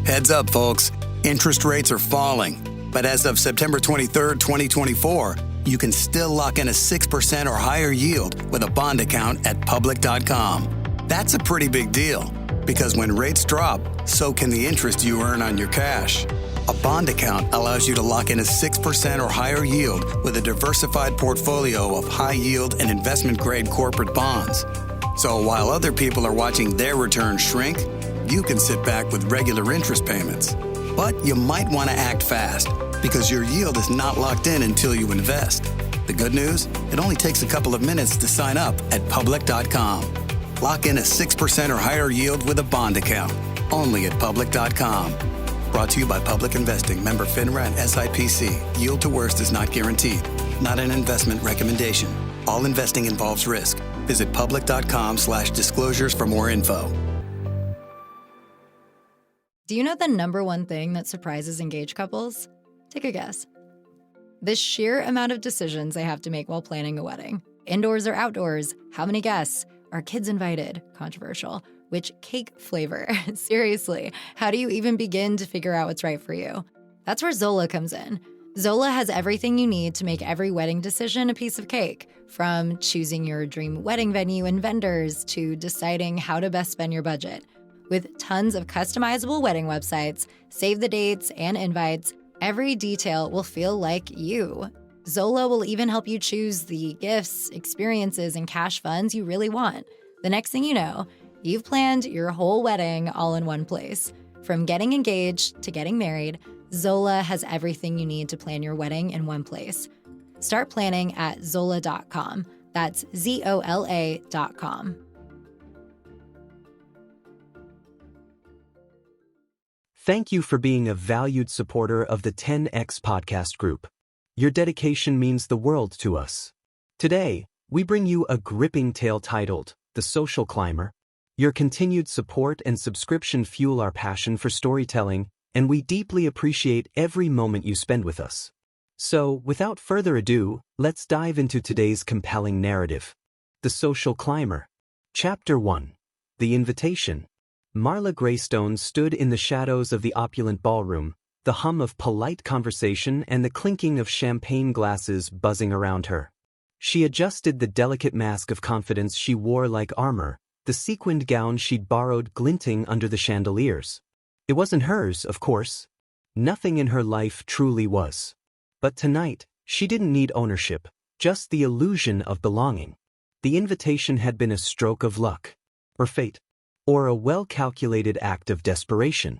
Heads up, folks. Interest rates are falling. But as of September 23rd, 2024, you can still lock in a 6% or higher yield with a bond account at public.com. That's a pretty big deal, because when rates drop, so can the interest you earn on your cash. A bond account allows you to lock in a 6% or higher yield with a diversified portfolio of high-yield and investment-grade corporate bonds. So while other people are watching their returns shrink, you can sit back with regular interest payments. But you might want to act fast, because your yield is not locked in until you invest. The good news? It only takes a couple of minutes to sign up at public.com. Lock in a 6% or higher yield with a bond account, only at public.com. Brought to you by Public Investing, member FINRA and SIPC. Yield to worst is not guaranteed. Not an investment recommendation. All investing involves risk. Visit public.com/disclosures for more info. Do you know the number one thing that surprises engaged couples? Take a guess. The sheer amount of decisions they have to make while planning a wedding. Indoors or outdoors? How many guests? Are kids invited? Controversial. Which cake flavor? Seriously, how do you even begin to figure out what's right for you? That's where Zola comes in. Zola has everything you need to make every wedding decision a piece of cake, from choosing your dream wedding venue and vendors to deciding how to best spend your budget. With tons of customizable wedding websites, save the dates, and invites, every detail will feel like you. Zola will even help you choose the gifts, experiences, and cash funds you really want. The next thing you know, you've planned your whole wedding all in one place. From getting engaged to getting married, Zola has everything you need to plan your wedding in one place. Start planning at Zola.com. That's ZOLA.com. Thank you for being a valued supporter of the 10X podcast group. Your dedication means the world to us. Today, we bring you a gripping tale titled The Social Climber. Your continued support and subscription fuel our passion for storytelling, and we deeply appreciate every moment you spend with us. So, without further ado, let's dive into today's compelling narrative. The Social Climber. Chapter 1. The Invitation. Marla Greystone stood in the shadows of the opulent ballroom, the hum of polite conversation and the clinking of champagne glasses buzzing around her. She adjusted the delicate mask of confidence she wore like armor, the sequined gown she'd borrowed glinting under the chandeliers. It wasn't hers, of course. Nothing in her life truly was. But tonight, she didn't need ownership, just the illusion of belonging. The invitation had been a stroke of luck, or fate, or a well-calculated act of desperation.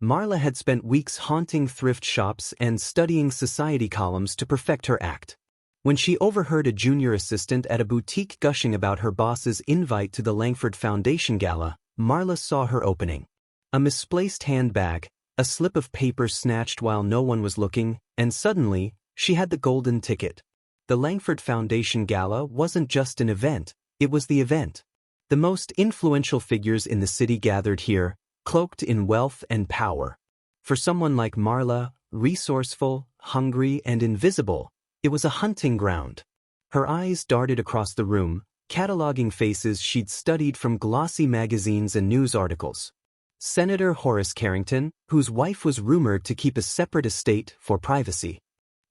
Marla had spent weeks haunting thrift shops and studying society columns to perfect her act. When she overheard a junior assistant at a boutique gushing about her boss's invite to the Langford Foundation Gala, Marla saw her opening. A misplaced handbag, a slip of paper snatched while no one was looking, and suddenly, she had the golden ticket. The Langford Foundation Gala wasn't just an event, it was the event. The most influential figures in the city gathered here, cloaked in wealth and power. For someone like Marla, resourceful, hungry, and invisible, it was a hunting ground. Her eyes darted across the room, cataloging faces she'd studied from glossy magazines and news articles. Senator Horace Carrington, whose wife was rumored to keep a separate estate for privacy.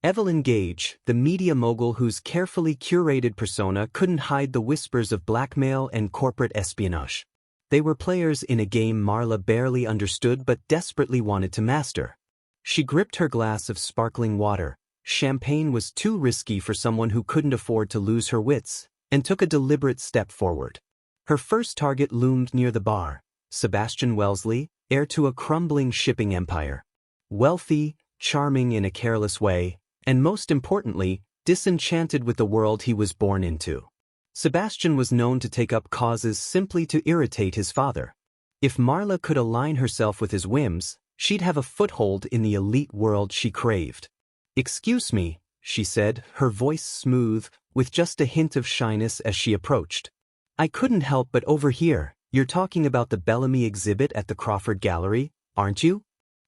Evelyn Gage, the media mogul whose carefully curated persona couldn't hide the whispers of blackmail and corporate espionage. They were players in a game Marla barely understood but desperately wanted to master. She gripped her glass of sparkling water. Champagne was too risky for someone who couldn't afford to lose her wits, and took a deliberate step forward. Her first target loomed near the bar. Sebastian Wellesley, heir to a crumbling shipping empire. Wealthy, charming in a careless way, and most importantly, disenchanted with the world he was born into. Sebastian was known to take up causes simply to irritate his father. If Marla could align herself with his whims, she'd have a foothold in the elite world she craved. "Excuse me," she said, her voice smooth, with just a hint of shyness as she approached. "I couldn't help but overhear. You're talking about the Bellamy exhibit at the Crawford Gallery, aren't you?"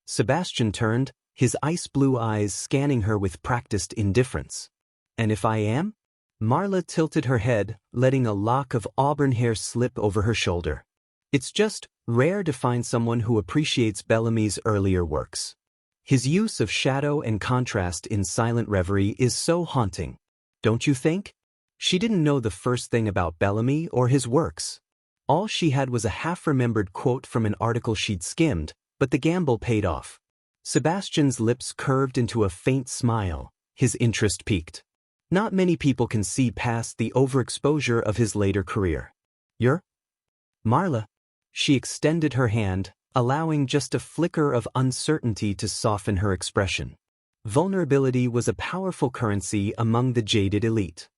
Sebastian turned, his ice-blue eyes scanning her with practiced indifference. "And if I am?" Marla tilted her head, letting a lock of auburn hair slip over her shoulder. It's just rare to find someone who appreciates Bellamy's earlier works. His use of shadow and contrast in Silent Reverie is so haunting, don't you think? She didn't know the first thing about Bellamy or his works. All she had was a half-remembered quote from an article she'd skimmed, but the gamble paid off. Sebastian's lips curved into a faint smile, his interest piqued. Not many people can see past the overexposure of his later career. You're? Marla. She extended her hand, allowing just a flicker of uncertainty to soften her expression. Vulnerability was a powerful currency among the jaded elite.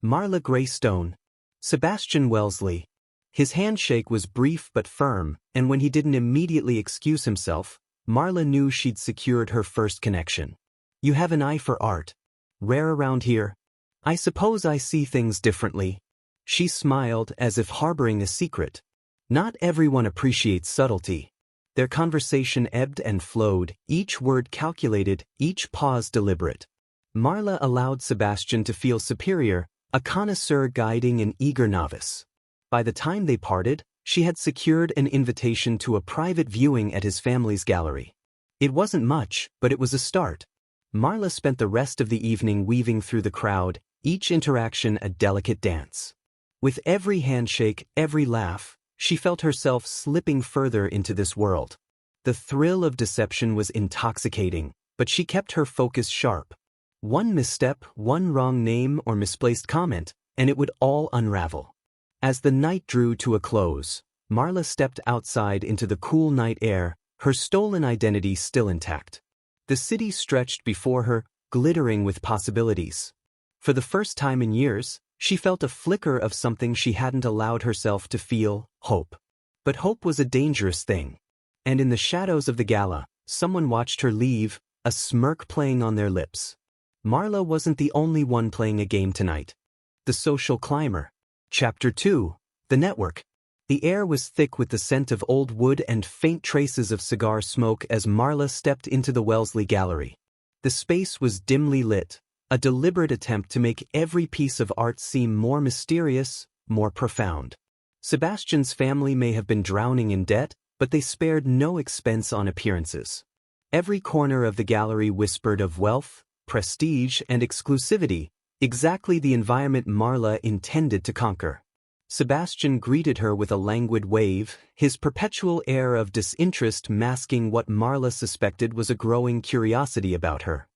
Marla Greystone. Sebastian Wellesley. His handshake was brief but firm, and when he didn't immediately excuse himself, Marla knew she'd secured her first connection. You have an eye for art. Rare around here. I suppose I see things differently. She smiled as if harboring a secret. Not everyone appreciates subtlety. Their conversation ebbed and flowed, each word calculated, each pause deliberate. Marla allowed Sebastian to feel superior, a connoisseur guiding an eager novice. By the time they parted, she had secured an invitation to a private viewing at his family's gallery. It wasn't much, but it was a start. Marla spent the rest of the evening weaving through the crowd, each interaction a delicate dance. With every handshake, every laugh, she felt herself slipping further into this world. The thrill of deception was intoxicating, but she kept her focus sharp. One misstep, one wrong name or misplaced comment, and it would all unravel. As the night drew to a close, Marla stepped outside into the cool night air, her stolen identity still intact. The city stretched before her, glittering with possibilities. For the first time in years, she felt a flicker of something she hadn't allowed herself to feel, hope. But hope was a dangerous thing. And in the shadows of the gala, someone watched her leave, a smirk playing on their lips. Marla wasn't the only one playing a game tonight. The Social Climber. Chapter 2. The Network. The air was thick with the scent of old wood and faint traces of cigar smoke as Marla stepped into the Wellesley Gallery. The space was dimly lit, a deliberate attempt to make every piece of art seem more mysterious, more profound. Sebastian's family may have been drowning in debt, but they spared no expense on appearances. Every corner of the gallery whispered of wealth, prestige, and exclusivity, exactly the environment Marla intended to conquer. Sebastian greeted her with a languid wave, his perpetual air of disinterest masking what Marla suspected was a growing curiosity about her.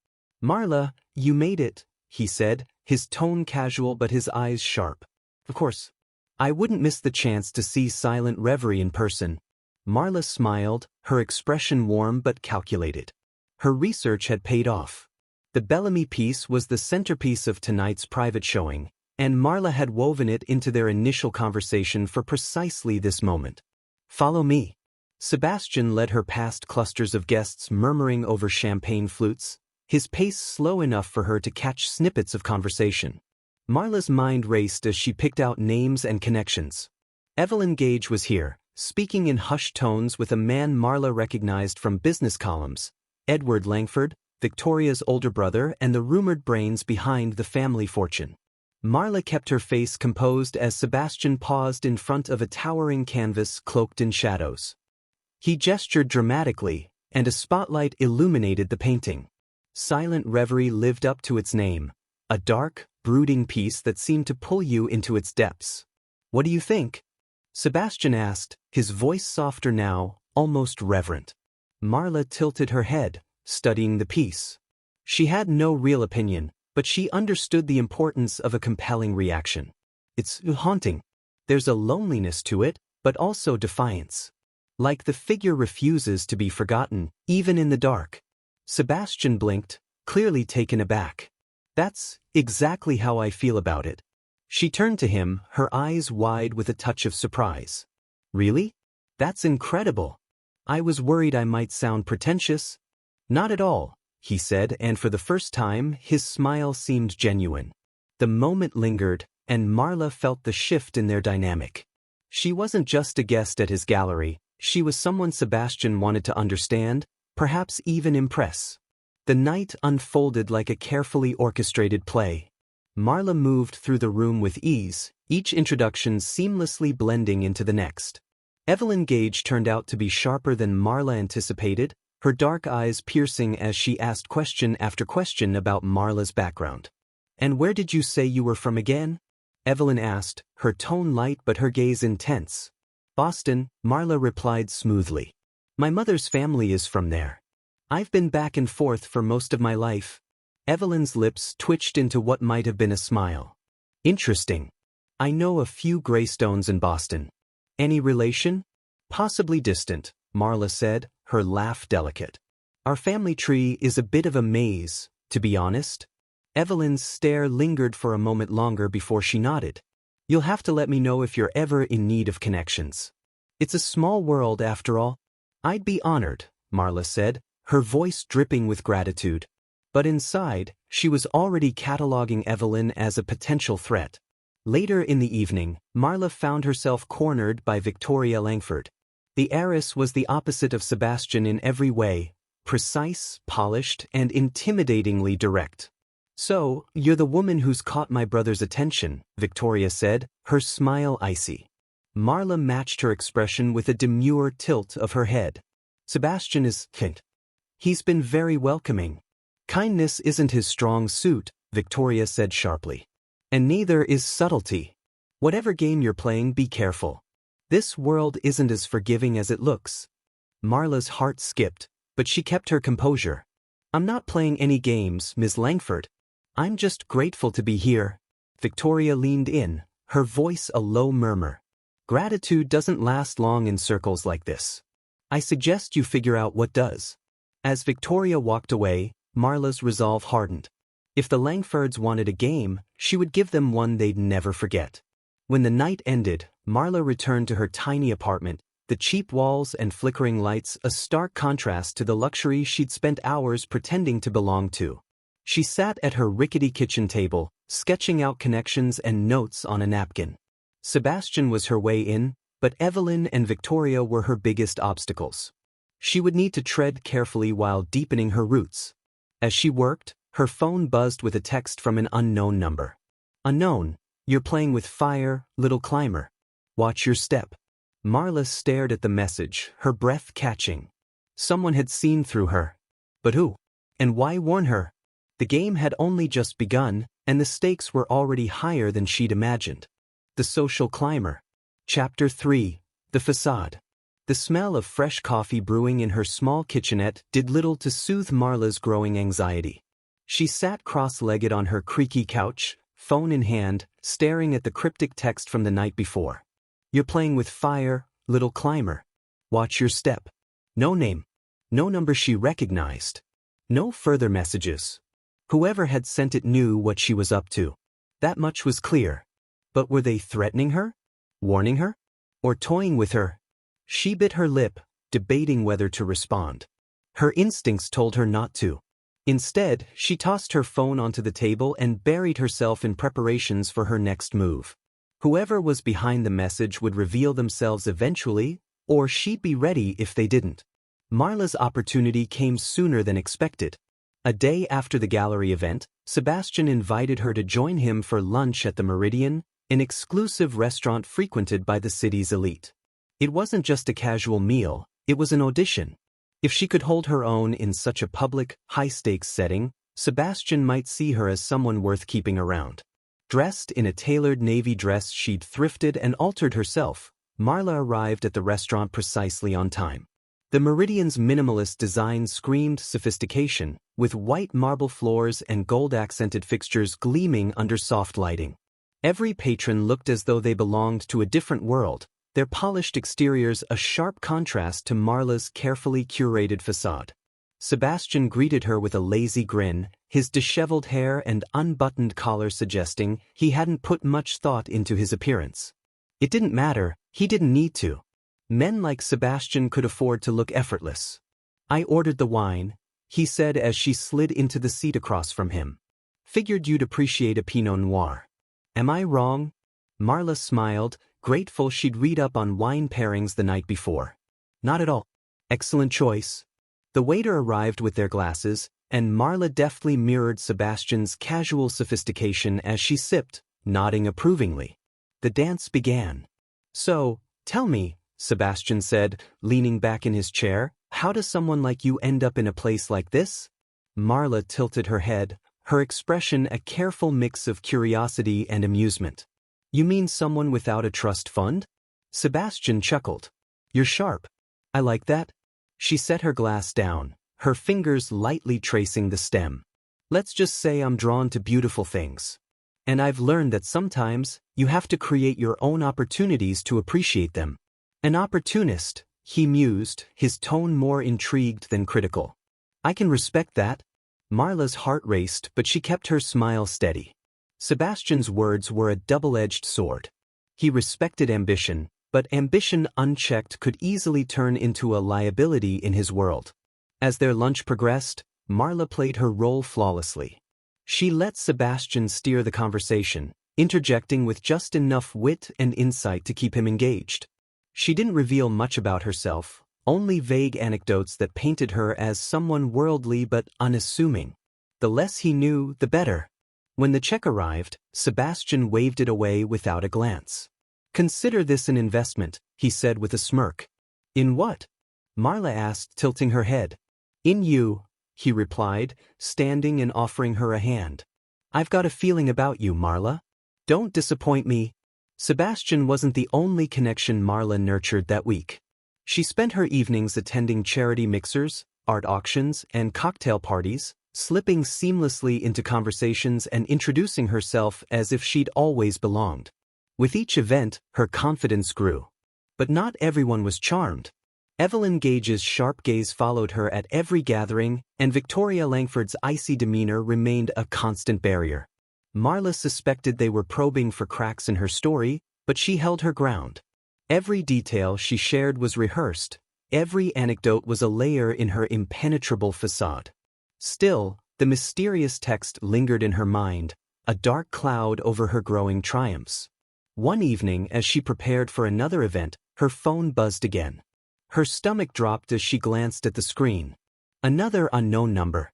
"Marla, you made it," he said, his tone casual but his eyes sharp. "Of course. I wouldn't miss the chance to see Silent Reverie in person." Marla smiled, her expression warm but calculated. Her research had paid off. The Bellamy piece was the centerpiece of tonight's private showing, and Marla had woven it into their initial conversation for precisely this moment. "Follow me." Sebastian led her past clusters of guests murmuring over champagne flutes, his pace slow enough for her to catch snippets of conversation. Marla's mind raced as she picked out names and connections. Evelyn Gage was here, speaking in hushed tones with a man Marla recognized from business columns, Edward Langford, Victoria's older brother and the rumored brains behind the family fortune. Marla kept her face composed as Sebastian paused in front of a towering canvas cloaked in shadows. He gestured dramatically, and a spotlight illuminated the painting. Silent Reverie lived up to its name, a dark, brooding piece that seemed to pull you into its depths. "What do you think?" Sebastian asked, his voice softer now, almost reverent. Marla tilted her head, studying the piece. She had no real opinion, but she understood the importance of a compelling reaction. "It's haunting. There's a loneliness to it, but also defiance. Like the figure refuses to be forgotten, even in the dark." Sebastian blinked, clearly taken aback. "That's exactly how I feel about it." She turned to him, her eyes wide with a touch of surprise. "Really? That's incredible. I was worried I might sound pretentious." "Not at all," he said, and for the first time, his smile seemed genuine. The moment lingered, and Marla felt the shift in their dynamic. She wasn't just a guest at his gallery, she was someone Sebastian wanted to understand, perhaps even impress. The night unfolded like a carefully orchestrated play. Marla moved through the room with ease, each introduction seamlessly blending into the next. Evelyn Gage turned out to be sharper than Marla anticipated, her dark eyes piercing as she asked question after question about Marla's background. "And where did you say you were from again?" Evelyn asked, her tone light but her gaze intense. "Boston," Marla replied smoothly. "My mother's family is from there. I've been back and forth for most of my life." Evelyn's lips twitched into what might have been a smile. "Interesting. I know a few Greystones in Boston. Any relation?" "Possibly distant," Marla said, her laugh delicate. "Our family tree is a bit of a maze, to be honest." Evelyn's stare lingered for a moment longer before she nodded. "You'll have to let me know if you're ever in need of connections. It's a small world after all." "I'd be honored," Marla said, her voice dripping with gratitude. But inside, she was already cataloging Evelyn as a potential threat. Later in the evening, Marla found herself cornered by Victoria Langford. The heiress was the opposite of Sebastian in every way, precise, polished, and intimidatingly direct. "So, you're the woman who's caught my brother's attention," Victoria said, her smile icy. Marla matched her expression with a demure tilt of her head. "Sebastian is kind. He's been very welcoming." "Kindness isn't his strong suit," Victoria said sharply. "And neither is subtlety. Whatever game you're playing, be careful. This world isn't as forgiving as it looks." Marla's heart skipped, but she kept her composure. "I'm not playing any games, Ms. Langford. I'm just grateful to be here." Victoria leaned in, her voice a low murmur. "Gratitude doesn't last long in circles like this. I suggest you figure out what does." As Victoria walked away, Marla's resolve hardened. If the Langfords wanted a game, she would give them one they'd never forget. When the night ended, Marla returned to her tiny apartment, the cheap walls and flickering lights a stark contrast to the luxury she'd spent hours pretending to belong to. She sat at her rickety kitchen table, sketching out connections and notes on a napkin. Sebastian was her way in, but Evelyn and Victoria were her biggest obstacles. She would need to tread carefully while deepening her roots. As she worked, her phone buzzed with a text from an unknown number. "Unknown, you're playing with fire, little climber. Watch your step." Marla stared at the message, her breath catching. Someone had seen through her. But who? And why warn her? The game had only just begun, and the stakes were already higher than she'd imagined. The social climber. Chapter 3. The Facade. The smell of fresh coffee brewing in her small kitchenette did little to soothe Marla's growing anxiety. She sat cross-legged on her creaky couch, phone in hand, staring at the cryptic text from the night before. "You're playing with fire, little climber. Watch your step." No name. No number she recognized. No further messages. Whoever had sent it knew what she was up to. That much was clear. But were they threatening her? Warning her? Or toying with her? She bit her lip, debating whether to respond. Her instincts told her not to. Instead, she tossed her phone onto the table and buried herself in preparations for her next move. Whoever was behind the message would reveal themselves eventually, or she'd be ready if they didn't. Marla's opportunity came sooner than expected. A day after the gallery event, Sebastian invited her to join him for lunch at the Meridian, an exclusive restaurant frequented by the city's elite. It wasn't just a casual meal, it was an audition. If she could hold her own in such a public, high-stakes setting, Sebastian might see her as someone worth keeping around. Dressed in a tailored navy dress she'd thrifted and altered herself, Marla arrived at the restaurant precisely on time. The Meridian's minimalist design screamed sophistication, with white marble floors and gold-accented fixtures gleaming under soft lighting. Every patron looked as though they belonged to a different world, their polished exteriors a sharp contrast to Marla's carefully curated facade. Sebastian greeted her with a lazy grin, his disheveled hair and unbuttoned collar suggesting he hadn't put much thought into his appearance. It didn't matter, he didn't need to. Men like Sebastian could afford to look effortless. "I ordered the wine," he said as she slid into the seat across from him. "Figured you'd appreciate a Pinot Noir." "Am I wrong?" Marla smiled, grateful she'd read up on wine pairings the night before. "Not at all. Excellent choice." The waiter arrived with their glasses, and Marla deftly mirrored Sebastian's casual sophistication as she sipped, nodding approvingly. The dance began. "So, tell me," Sebastian said, leaning back in his chair. How does someone like you end up in a place like this? Marla tilted her head, her expression a careful mix of curiosity and amusement. You mean someone without a trust fund? Sebastian chuckled. You're sharp. I like that. She set her glass down, her fingers lightly tracing the stem. Let's just say I'm drawn to beautiful things. And I've learned that sometimes you have to create your own opportunities to appreciate them. An opportunist, he mused, his tone more intrigued than critical. I can respect that. Marla's heart raced, but she kept her smile steady. Sebastian's words were a double-edged sword. He respected ambition, but ambition unchecked could easily turn into a liability in his world. As their lunch progressed, Marla played her role flawlessly. She let Sebastian steer the conversation, interjecting with just enough wit and insight to keep him engaged. She didn't reveal much about herself, only vague anecdotes that painted her as someone worldly but unassuming. The less he knew, the better. When the check arrived, Sebastian waved it away without a glance. Consider this an investment, he said with a smirk. In what? Marla asked, tilting her head. In you, he replied, standing and offering her a hand. I've got a feeling about you, Marla. Don't disappoint me. Sebastian wasn't the only connection Marla nurtured that week. She spent her evenings attending charity mixers, art auctions, and cocktail parties, slipping seamlessly into conversations and introducing herself as if she'd always belonged. With each event, her confidence grew. But not everyone was charmed. Evelyn Gage's sharp gaze followed her at every gathering, and Victoria Langford's icy demeanor remained a constant barrier. Marla suspected they were probing for cracks in her story, but she held her ground. Every detail she shared was rehearsed. Every anecdote was a layer in her impenetrable facade. Still, the mysterious text lingered in her mind, a dark cloud over her growing triumphs. One evening, as she prepared for another event, her phone buzzed again. Her stomach dropped as she glanced at the screen. Another unknown number.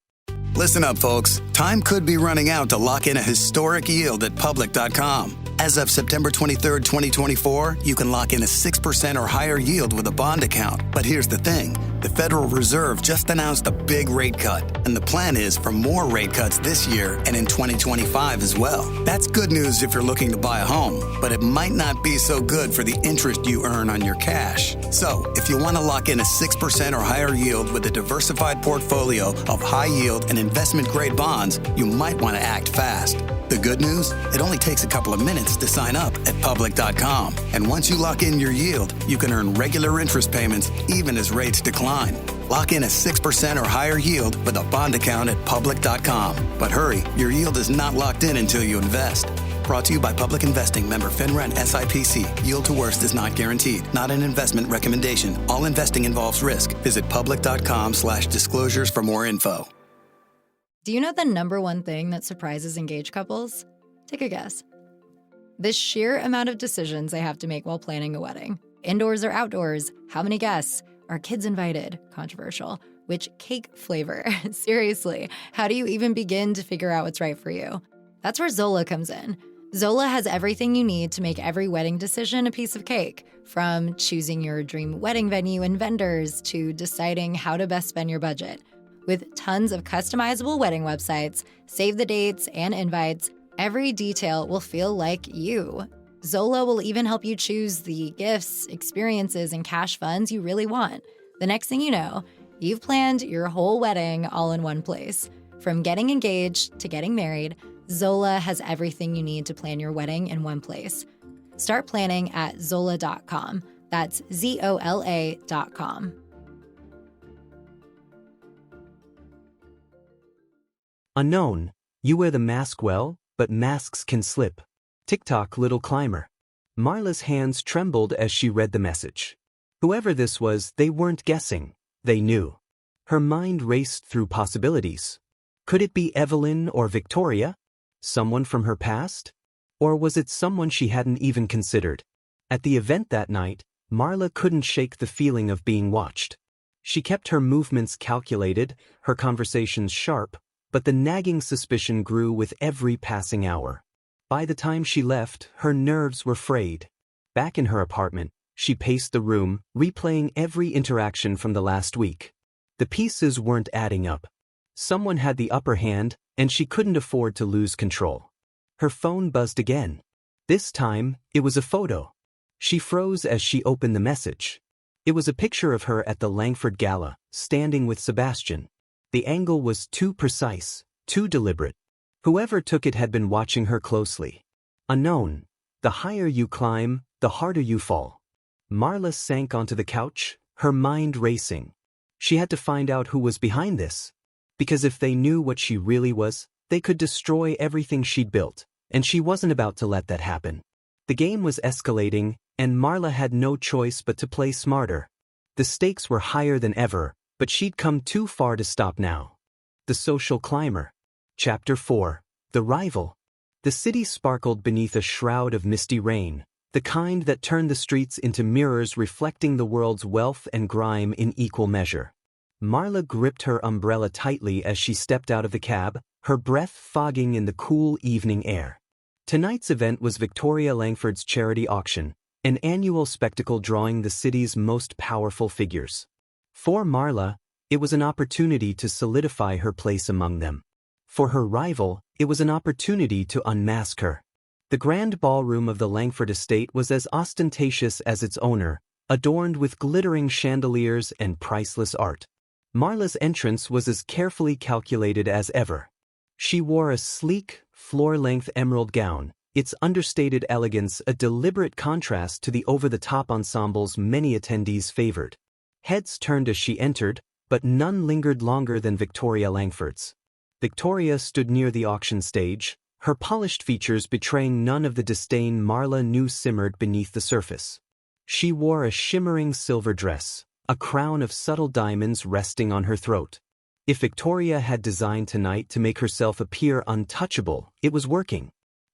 Listen up, folks. Time could be running out to lock in a historic yield at Public.com. As of September 23rd, 2024, you can lock in a 6% or higher yield with a bond account. But here's the thing. The Federal Reserve just announced a big rate cut, and the plan is for more rate cuts this year and in 2025 as well. That's good news if you're looking to buy a home, but it might not be so good for the interest you earn on your cash. So, if you want to lock in a 6% or higher yield with a diversified portfolio of high yield and investment-grade bonds, you might want to act fast. The good news? It only takes a couple of minutes to sign up at Public.com. And once you lock in your yield, you can earn regular interest payments even as rates decline. Lock in a 6% or higher yield with a bond account at Public.com. But hurry, your yield is not locked in until you invest. Brought to you by Public Investing, member FINRA and SIPC. Yield to worst is not guaranteed. Not an investment recommendation. All investing involves risk. Visit Public.com/disclosures for more info. Do you know the number one thing that surprises engaged couples? Take a guess. The sheer amount of decisions they have to make while planning a wedding. Indoors or outdoors? How many guests? Are kids invited? Controversial. Which cake flavor? Seriously, how do you even begin to figure out what's right for you? That's where Zola comes in. Zola has everything you need to make every wedding decision a piece of cake, from choosing your dream wedding venue and vendors to deciding how to best spend your budget. With tons of customizable wedding websites, save the dates, and invites, every detail will feel like you. Zola will even help you choose the gifts, experiences, and cash funds you really want. The next thing you know, you've planned your whole wedding all in one place. From getting engaged to getting married, Zola has everything you need to plan your wedding in one place. Start planning at Zola.com. That's Zola.com. Unknown, you wear the mask well, but masks can slip. TikTok little climber. Marla's hands trembled as she read the message. Whoever this was, they weren't guessing. They knew. Her mind raced through possibilities. Could it be Evelyn or Victoria? Someone from her past? Or was it someone she hadn't even considered? At the event that night, Marla couldn't shake the feeling of being watched. She kept her movements calculated, her conversations sharp, but the nagging suspicion grew with every passing hour. By the time she left, her nerves were frayed. Back in her apartment, She paced the room, replaying every interaction from the last week. The pieces weren't adding up. Someone had the upper hand, and she couldn't afford to lose control. Her phone buzzed again. This time, it was a photo. She froze as she opened the message. It was a picture of her at the Langford Gala, standing with Sebastian. The angle was too precise, too deliberate. Whoever took it had been watching her closely. Unknown. The higher you climb, the harder you fall. Marla sank onto the couch, her mind racing. She had to find out who was behind this. Because if they knew what she really was, they could destroy everything she'd built, and she wasn't about to let that happen. The game was escalating, and Marla had no choice but to play smarter. The stakes were higher than ever, but she'd come too far to stop now. The Social Climber. Chapter 4. The Rival. The city sparkled beneath a shroud of misty rain, the kind that turned the streets into mirrors reflecting the world's wealth and grime in equal measure. Marla gripped her umbrella tightly as she stepped out of the cab, her breath fogging in the cool evening air. Tonight's event was Victoria Langford's charity auction, an annual spectacle drawing the city's most powerful figures. For Marla, it was an opportunity to solidify her place among them. For her rival, it was an opportunity to unmask her. The grand ballroom of the Langford estate was as ostentatious as its owner, adorned with glittering chandeliers and priceless art. Marla's entrance was as carefully calculated as ever. She wore a sleek, floor-length emerald gown, its understated elegance a deliberate contrast to the over-the-top ensembles many attendees favored. Heads turned as she entered, but none lingered longer than Victoria Langford's. Victoria stood near the auction stage, her polished features betraying none of the disdain Marla knew simmered beneath the surface. She wore a shimmering silver dress, a crown of subtle diamonds resting on her throat. If Victoria had designed tonight to make herself appear untouchable, it was working.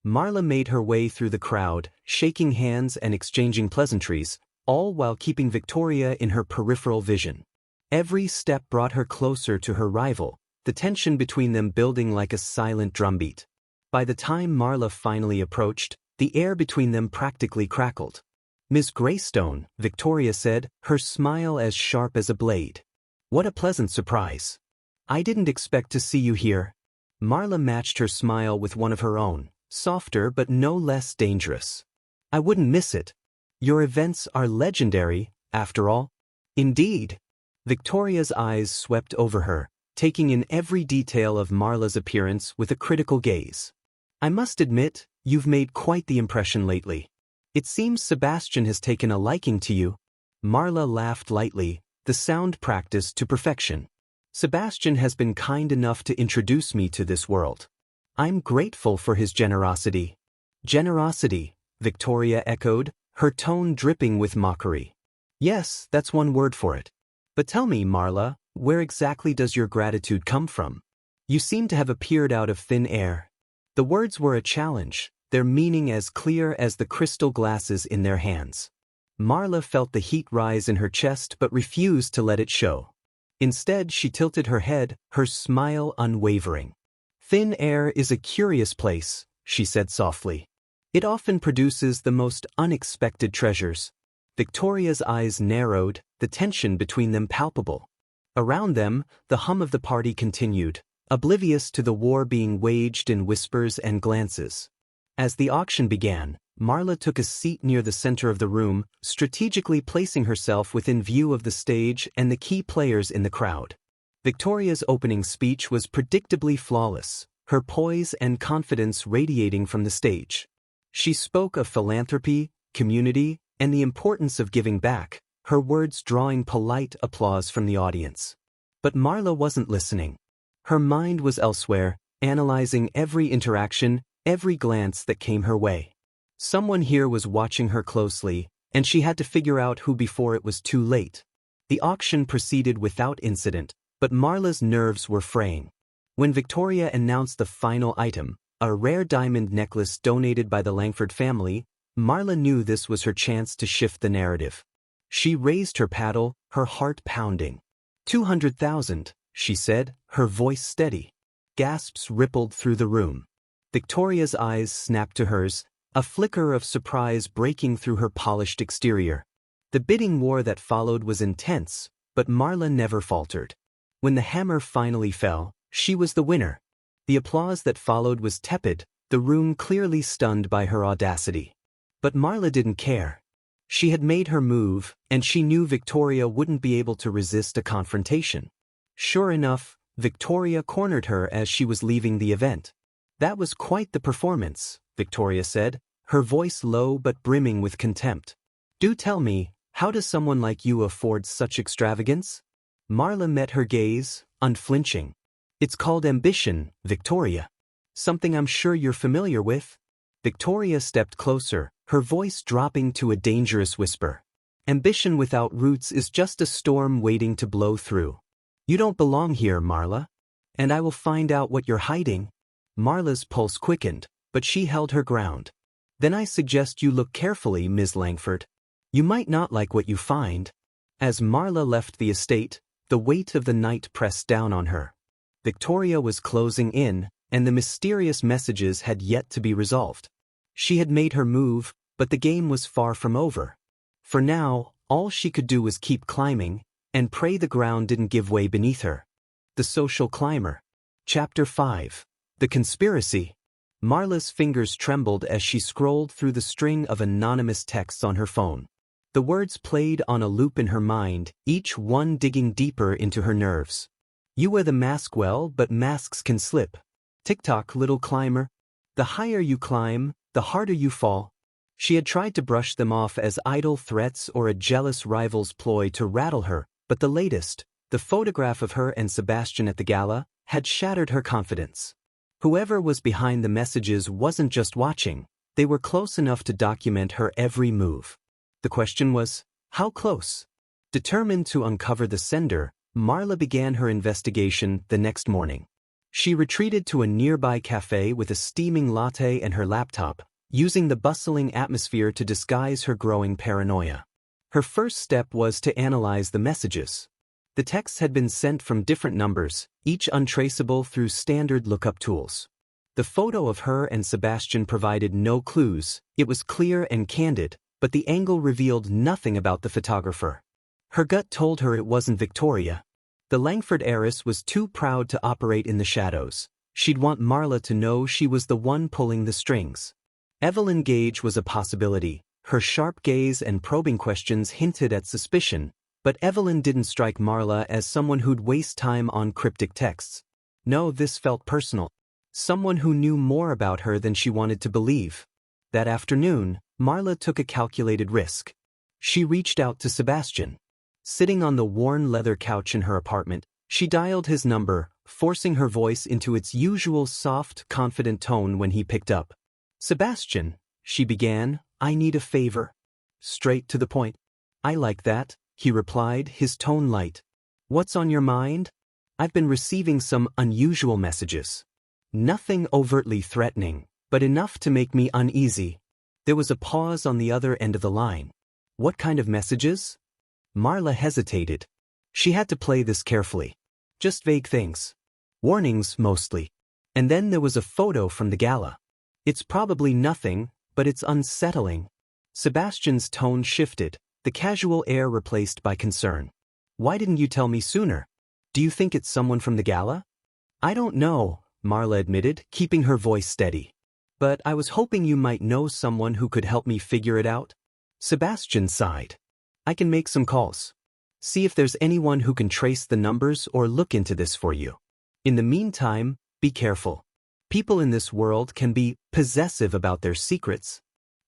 Marla made her way through the crowd, shaking hands and exchanging pleasantries, all while keeping Victoria in her peripheral vision. Every step brought her closer to her rival, the tension between them building like a silent drumbeat. By the time Marla finally approached, the air between them practically crackled. "Miss Greystone," Victoria said, her smile as sharp as a blade. "What a pleasant surprise. I didn't expect to see you here." Marla matched her smile with one of her own, softer but no less dangerous. "I wouldn't miss it. Your events are legendary, after all." "Indeed." Victoria's eyes swept over her, taking in every detail of Marla's appearance with a critical gaze. "I must admit, you've made quite the impression lately. It seems Sebastian has taken a liking to you." Marla laughed lightly, the sound practiced to perfection. "Sebastian has been kind enough to introduce me to this world. I'm grateful for his generosity." "Generosity," Victoria echoed, her tone dripping with mockery. "Yes, that's one word for it. But tell me, Marla, where exactly does your gratitude come from? You seem to have appeared out of thin air." The words were a challenge, their meaning as clear as the crystal glasses in their hands. Marla felt the heat rise in her chest but refused to let it show. Instead, she tilted her head, her smile unwavering. "Thin air is a curious place," she said softly. "It often produces the most unexpected treasures." Victoria's eyes narrowed, the tension between them palpable. Around them, the hum of the party continued, oblivious to the war being waged in whispers and glances. As the auction began, Marla took a seat near the center of the room, strategically placing herself within view of the stage and the key players in the crowd. Victoria's opening speech was predictably flawless, her poise and confidence radiating from the stage. She spoke of philanthropy, community, and the importance of giving back, her words drawing polite applause from the audience. But Marla wasn't listening. Her mind was elsewhere, analyzing every interaction, every glance that came her way. Someone here was watching her closely, and she had to figure out who before it was too late. The auction proceeded without incident, but Marla's nerves were fraying. When Victoria announced the final item, a rare diamond necklace donated by the Langford family, Marla knew this was her chance to shift the narrative. She raised her paddle, her heart pounding. 200,000, she said, her voice steady. Gasps rippled through the room. Victoria's eyes snapped to hers, a flicker of surprise breaking through her polished exterior. The bidding war that followed was intense, but Marla never faltered. When the hammer finally fell, she was the winner. The applause that followed was tepid, the room clearly stunned by her audacity. But Marla didn't care. She had made her move, and she knew Victoria wouldn't be able to resist a confrontation. Sure enough, Victoria cornered her as she was leaving the event. "That was quite the performance," Victoria said, her voice low but brimming with contempt. "Do tell me, how does someone like you afford such extravagance?" Marla met her gaze, unflinching. "It's called ambition, Victoria. Something I'm sure you're familiar with." Victoria stepped closer, her voice dropping to a dangerous whisper. "Ambition without roots is just a storm waiting to blow through. You don't belong here, Marla. And I will find out what you're hiding." Marla's pulse quickened, but she held her ground. "Then I suggest you look carefully, Ms. Langford. You might not like what you find." As Marla left the estate, the weight of the night pressed down on her. Victoria was closing in, and the mysterious messages had yet to be resolved. She had made her move, but the game was far from over. For now, all she could do was keep climbing, and pray the ground didn't give way beneath her. The Social Climber. Chapter 5. The Conspiracy. Marla's fingers trembled as she scrolled through the string of anonymous texts on her phone. The words played on a loop in her mind, each one digging deeper into her nerves. "You wear the mask well, but masks can slip. Tick-tock, little climber. The higher you climb, the harder you fall." She had tried to brush them off as idle threats or a jealous rival's ploy to rattle her, but the latest, the photograph of her and Sebastian at the gala, had shattered her confidence. Whoever was behind the messages wasn't just watching, they were close enough to document her every move. The question was, how close? Determined to uncover the sender, Marla began her investigation the next morning. She retreated to a nearby cafe with a steaming latte and her laptop, using the bustling atmosphere to disguise her growing paranoia. Her first step was to analyze the messages. The texts had been sent from different numbers, each untraceable through standard lookup tools. The photo of her and Sebastian provided no clues, it was clear and candid, but the angle revealed nothing about the photographer. Her gut told her it wasn't Victoria. The Langford heiress was too proud to operate in the shadows. She'd want Marla to know she was the one pulling the strings. Evelyn Gage was a possibility. Her sharp gaze and probing questions hinted at suspicion, but Evelyn didn't strike Marla as someone who'd waste time on cryptic texts. No, this felt personal. Someone who knew more about her than she wanted to believe. That afternoon, Marla took a calculated risk. She reached out to Sebastian. Sitting on the worn leather couch in her apartment, she dialed his number, forcing her voice into its usual soft, confident tone when he picked up. "Sebastian," she began, "I need a favor." Straight to the point. "I like that," he replied, his tone light. "What's on your mind?" "I've been receiving some unusual messages. Nothing overtly threatening, but enough to make me uneasy." There was a pause on the other end of the line. "What kind of messages?" Marla hesitated. She had to play this carefully. "Just vague things. Warnings, mostly." And then there was a photo from the gala. "It's probably nothing, but it's unsettling." Sebastian's tone shifted, the casual air replaced by concern. "Why didn't you tell me sooner? Do you think it's someone from the gala?" "I don't know," Marla admitted, keeping her voice steady. "But I was hoping you might know someone who could help me figure it out." Sebastian sighed. "I can make some calls. See if there's anyone who can trace the numbers or look into this for you. In the meantime, be careful. People in this world can be possessive about their secrets."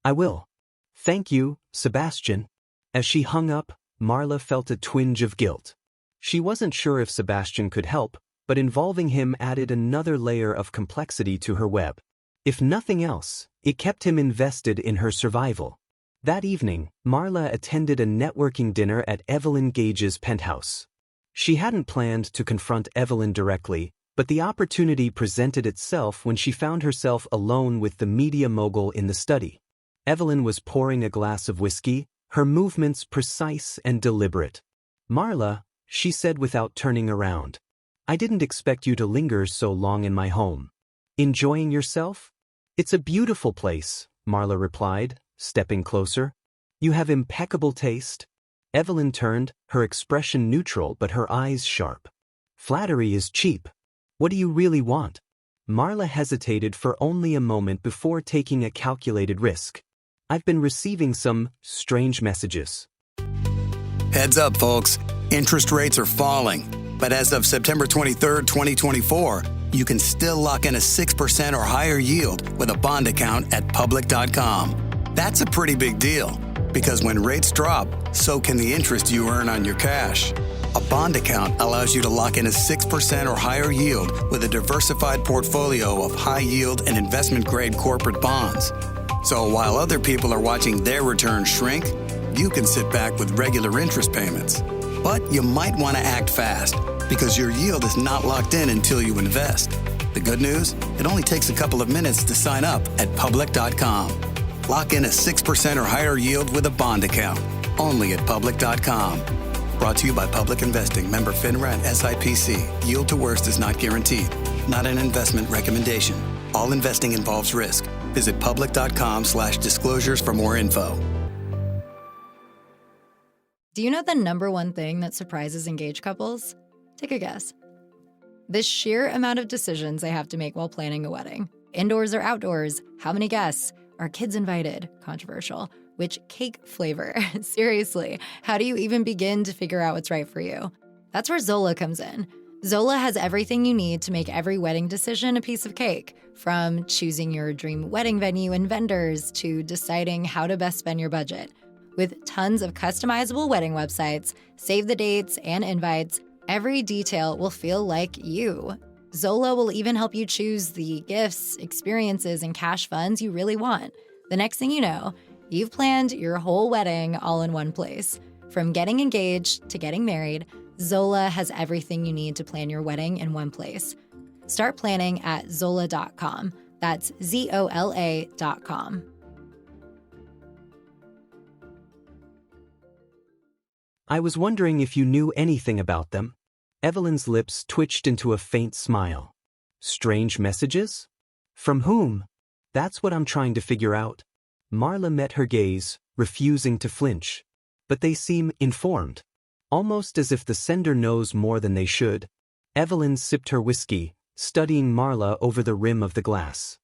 "I will. Thank you, Sebastian." As she hung up, Marla felt a twinge of guilt. She wasn't sure if Sebastian could help, but involving him added another layer of complexity to her web. If nothing else, it kept him invested in her survival. That evening, Marla attended a networking dinner at Evelyn Gage's penthouse. She hadn't planned to confront Evelyn directly, but the opportunity presented itself when she found herself alone with the media mogul in the study. Evelyn was pouring a glass of whiskey, her movements precise and deliberate. "Marla," she said without turning around, "I didn't expect you to linger so long in my home. Enjoying yourself?" "It's a beautiful place," Marla replied, stepping closer. "You have impeccable taste." Evelyn turned, her expression neutral but her eyes sharp. Flattery is cheap. What do you really want? Marla hesitated for only a moment before taking a calculated risk. I've been receiving some strange messages. Heads up, folks. Interest rates are falling. But as of September 23rd, 2024, you can still lock in a 6% or higher yield with a bond account at public.com. That's a pretty big deal, because when rates drop, so can the interest you earn on your cash. A bond account allows you to lock in a 6% or higher yield with a diversified portfolio of high-yield and investment-grade corporate bonds. So while other people are watching their returns shrink, you can sit back with regular interest payments. But you might want to act fast, because your yield is not locked in until you invest. The good news? It only takes a couple of minutes to sign up at public.com. Lock in a 6% or higher yield with a bond account, only at public.com. Brought to you by Public Investing, member FINRA and SIPC. Yield to worst is not guaranteed. Not an investment recommendation. All investing involves risk. Visit public.com/disclosures for more info. Do you know the number one thing that surprises engaged couples? Take a guess. The sheer amount of decisions they have to make while planning a wedding. Indoors or outdoors? How many guests? Are kids invited? Controversial. Which cake flavor? Seriously, how do you even begin to figure out what's right for you? That's where Zola comes in. Zola has everything you need to make every wedding decision a piece of cake, from choosing your dream wedding venue and vendors to deciding how to best spend your budget. With tons of customizable wedding websites, save the dates, and invites, every detail will feel like you. Zola will even help you choose the gifts, experiences, and cash funds you really want. The next thing you know, you've planned your whole wedding all in one place. From getting engaged to getting married, Zola has everything you need to plan your wedding in one place. Start planning at Zola.com. That's ZOLA.com. I was wondering if you knew anything about them. Evelyn's lips twitched into a faint smile. Strange messages? From whom? That's what I'm trying to figure out. Marla met her gaze, refusing to flinch. But they seem informed. Almost as if the sender knows more than they should. Evelyn sipped her whiskey, studying Marla over the rim of the glass.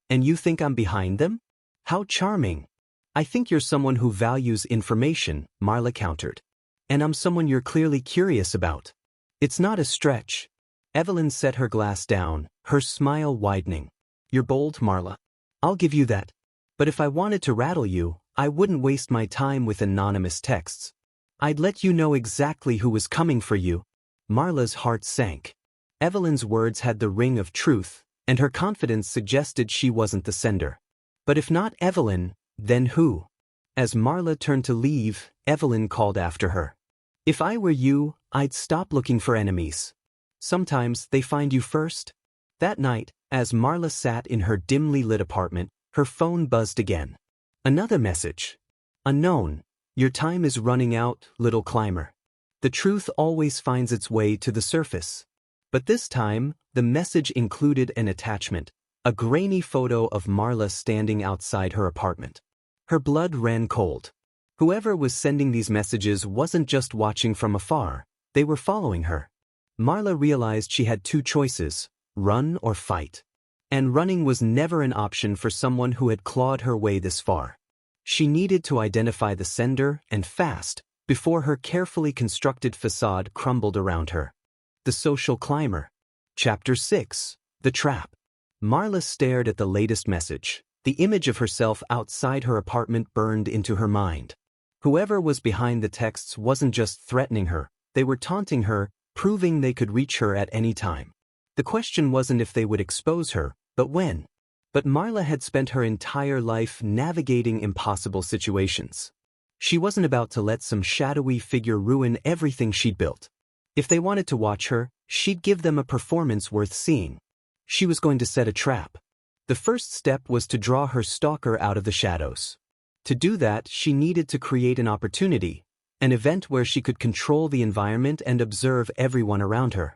And you think I'm behind them? How charming. I think you're someone who values information, Marla countered. And I'm someone you're clearly curious about. It's not a stretch. Evelyn set her glass down, her smile widening. You're bold, Marla. I'll give you that. But if I wanted to rattle you, I wouldn't waste my time with anonymous texts. I'd let you know exactly who was coming for you. Marla's heart sank. Evelyn's words had the ring of truth, and her confidence suggested she wasn't the sender. But if not Evelyn, then who? As Marla turned to leave, Evelyn called after her. If I were you, I'd stop looking for enemies. Sometimes they find you first. That night, as Marla sat in her dimly lit apartment, her phone buzzed again. Another message. Unknown. Your time is running out, little climber. The truth always finds its way to the surface. But this time, the message included an attachment, a grainy photo of Marla standing outside her apartment. Her blood ran cold. Whoever was sending these messages wasn't just watching from afar, they were following her. Marla realized she had two choices, run or fight. And running was never an option for someone who had clawed her way this far. She needed to identify the sender, and fast, before her carefully constructed facade crumbled around her. The Social Climber. Chapter 6. The Trap. Marla stared at the latest message. The image of herself outside her apartment burned into her mind. Whoever was behind the texts wasn't just threatening her, they were taunting her, proving they could reach her at any time. The question wasn't if they would expose her, but when. But Marla had spent her entire life navigating impossible situations. She wasn't about to let some shadowy figure ruin everything she'd built. If they wanted to watch her, she'd give them a performance worth seeing. She was going to set a trap. The first step was to draw her stalker out of the shadows. To do that, she needed to create an opportunity, an event where she could control the environment and observe everyone around her.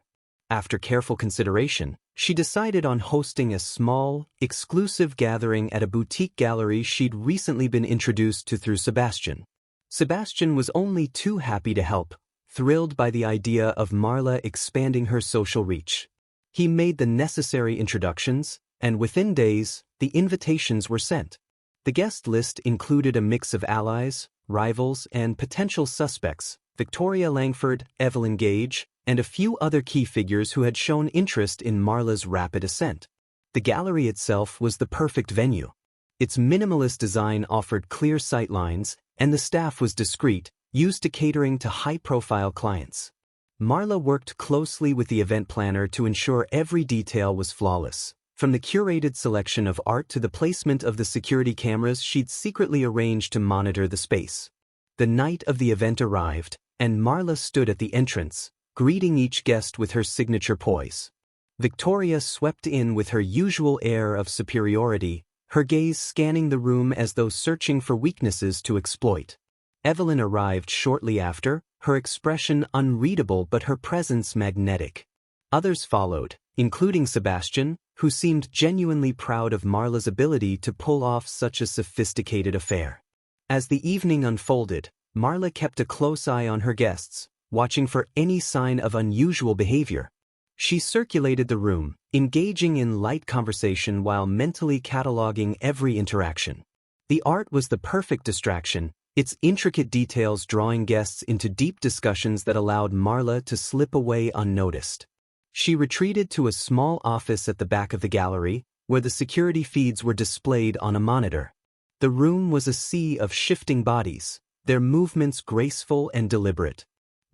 After careful consideration, she decided on hosting a small, exclusive gathering at a boutique gallery she'd recently been introduced to through Sebastian. Sebastian was only too happy to help, thrilled by the idea of Marla expanding her social reach. He made the necessary introductions, and within days, the invitations were sent. The guest list included a mix of allies, rivals, and potential suspects: Victoria Langford, Evelyn Gage, and a few other key figures who had shown interest in Marla's rapid ascent. The gallery itself was the perfect venue. Its minimalist design offered clear sightlines, and the staff was discreet, used to catering to high-profile clients. Marla worked closely with the event planner to ensure every detail was flawless. From the curated selection of art to the placement of the security cameras she'd secretly arranged to monitor the space. The night of the event arrived, and Marla stood at the entrance, greeting each guest with her signature poise. Victoria swept in with her usual air of superiority, her gaze scanning the room as though searching for weaknesses to exploit. Evelyn arrived shortly after, her expression unreadable but her presence magnetic. Others followed, including Sebastian, who seemed genuinely proud of Marla's ability to pull off such a sophisticated affair. As the evening unfolded, Marla kept a close eye on her guests, watching for any sign of unusual behavior. She circulated the room, engaging in light conversation while mentally cataloging every interaction. The art was the perfect distraction, its intricate details drawing guests into deep discussions that allowed Marla to slip away unnoticed. She retreated to a small office at the back of the gallery, where the security feeds were displayed on a monitor. The room was a sea of shifting bodies, their movements graceful and deliberate.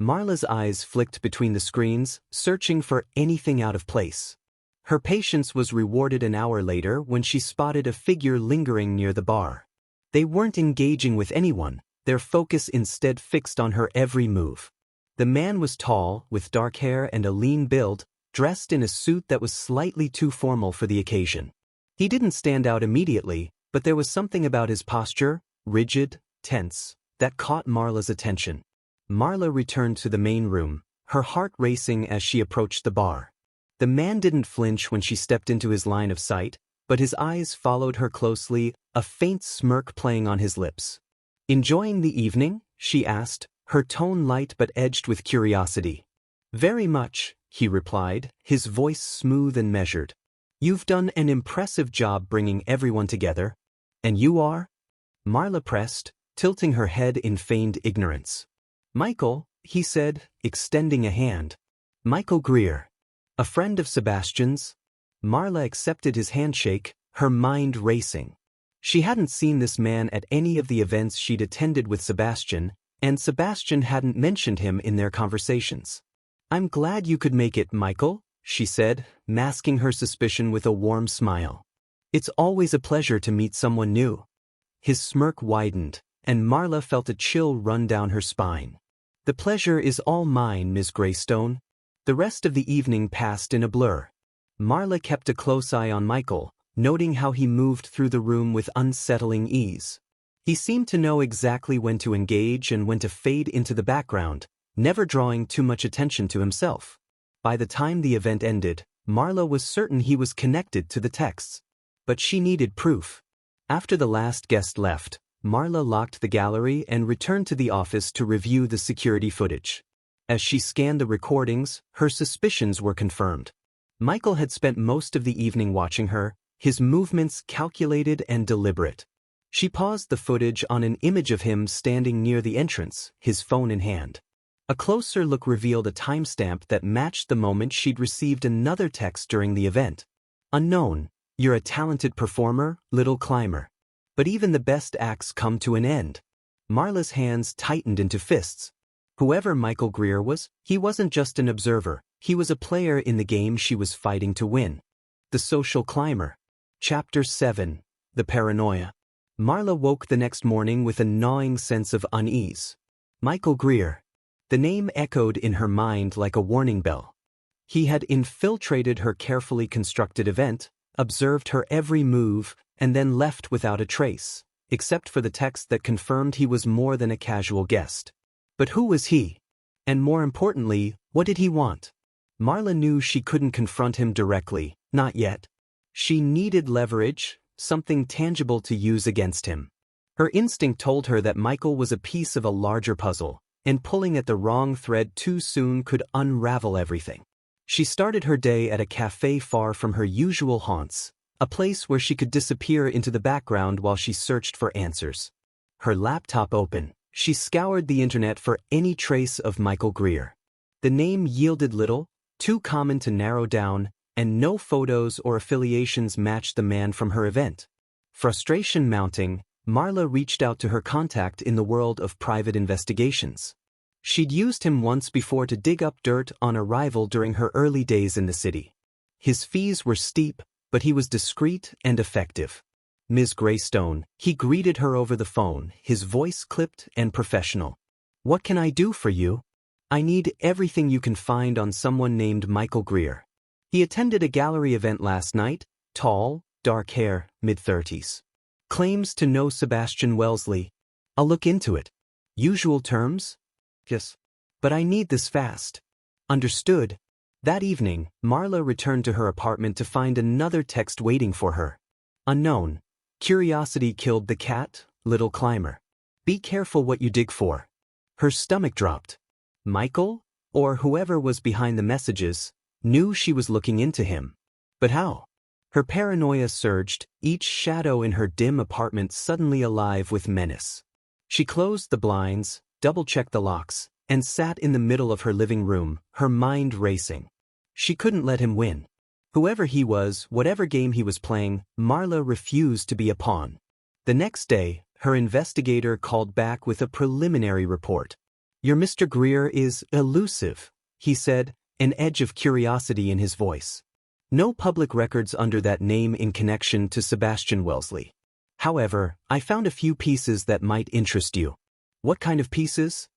Marla's eyes flicked between the screens, searching for anything out of place. Her patience was rewarded an hour later when she spotted a figure lingering near the bar. They weren't engaging with anyone, their focus instead fixed on her every move. The man was tall, with dark hair and a lean build, dressed in a suit that was slightly too formal for the occasion. He didn't stand out immediately, but there was something about his posture, rigid, tense, that caught Marla's attention. Marla returned to the main room, her heart racing as she approached the bar. The man didn't flinch when she stepped into his line of sight, but his eyes followed her closely, a faint smirk playing on his lips. "Enjoying the evening?" she asked, her tone light but edged with curiosity. "Very much," he replied, his voice smooth and measured. "You've done an impressive job bringing everyone together." "And you are?" Marla pressed, tilting her head in feigned ignorance. "Michael," he said, extending a hand. "Michael Greer. A friend of Sebastian's." Marla accepted his handshake, her mind racing. She hadn't seen this man at any of the events she'd attended with Sebastian, and Sebastian hadn't mentioned him in their conversations. "I'm glad you could make it, Michael," she said, masking her suspicion with a warm smile. "It's always a pleasure to meet someone new." His smirk widened, and Marla felt a chill run down her spine. "The pleasure is all mine, Ms. Greystone." The rest of the evening passed in a blur. Marla kept a close eye on Michael, noting how he moved through the room with unsettling ease. He seemed to know exactly when to engage and when to fade into the background, never drawing too much attention to himself. By the time the event ended, Marla was certain he was connected to the texts. But she needed proof. After the last guest left, Marla locked the gallery and returned to the office to review the security footage. As she scanned the recordings, her suspicions were confirmed. Michael had spent most of the evening watching her, his movements calculated and deliberate. She paused the footage on an image of him standing near the entrance, his phone in hand. A closer look revealed a timestamp that matched the moment she'd received another text during the event. "Unknown, you're a talented performer, little climber. But even the best acts come to an end." Marla's hands tightened into fists. Whoever Michael Greer was, he wasn't just an observer, he was a player in the game she was fighting to win. The Social Climber. Chapter 7. The Paranoia. Marla woke the next morning with a gnawing sense of unease. Michael Greer. The name echoed in her mind like a warning bell. He had infiltrated her carefully constructed event, observed her every move, and then left without a trace, except for the text that confirmed he was more than a casual guest. But who was he? And more importantly, what did he want? Marla knew she couldn't confront him directly, not yet. She needed leverage, something tangible to use against him. Her instinct told her that Michael was a piece of a larger puzzle, and pulling at the wrong thread too soon could unravel everything. She started her day at a cafe far from her usual haunts, a place where she could disappear into the background while she searched for answers. Her laptop open, she scoured the internet for any trace of Michael Greer. The name yielded little, too common to narrow down, and no photos or affiliations matched the man from her event. Frustration mounting, Marla reached out to her contact in the world of private investigations. She'd used him once before to dig up dirt on a rival during her early days in the city. His fees were steep, but he was discreet and effective. Ms. Greystone, he greeted her over the phone, his voice clipped and professional. "What can I do for you? I need everything you can find on someone named Michael Greer. He attended a gallery event last night, tall, dark hair, mid-30s. Claims to know Sebastian Wellesley. I'll look into it. Usual terms? Yes. But I need this fast." Understood. That evening, Marla returned to her apartment to find another text waiting for her. Unknown. Curiosity killed the cat, little climber. Be careful what you dig for. Her stomach dropped. Michael, or whoever was behind the messages, knew she was looking into him. But how? Her paranoia surged, each shadow in her dim apartment suddenly alive with menace. She closed the blinds, double-checked the locks, and sat in the middle of her living room, her mind racing. She couldn't let him win. Whoever he was, whatever game he was playing, Marla refused to be a pawn. The next day, her investigator called back with a preliminary report. "Your Mr. Greer is elusive," he said, an edge of curiosity in his voice. "No public records under that name in connection to Sebastian Wellesley. However, I found a few pieces that might interest you." "What kind of pieces?"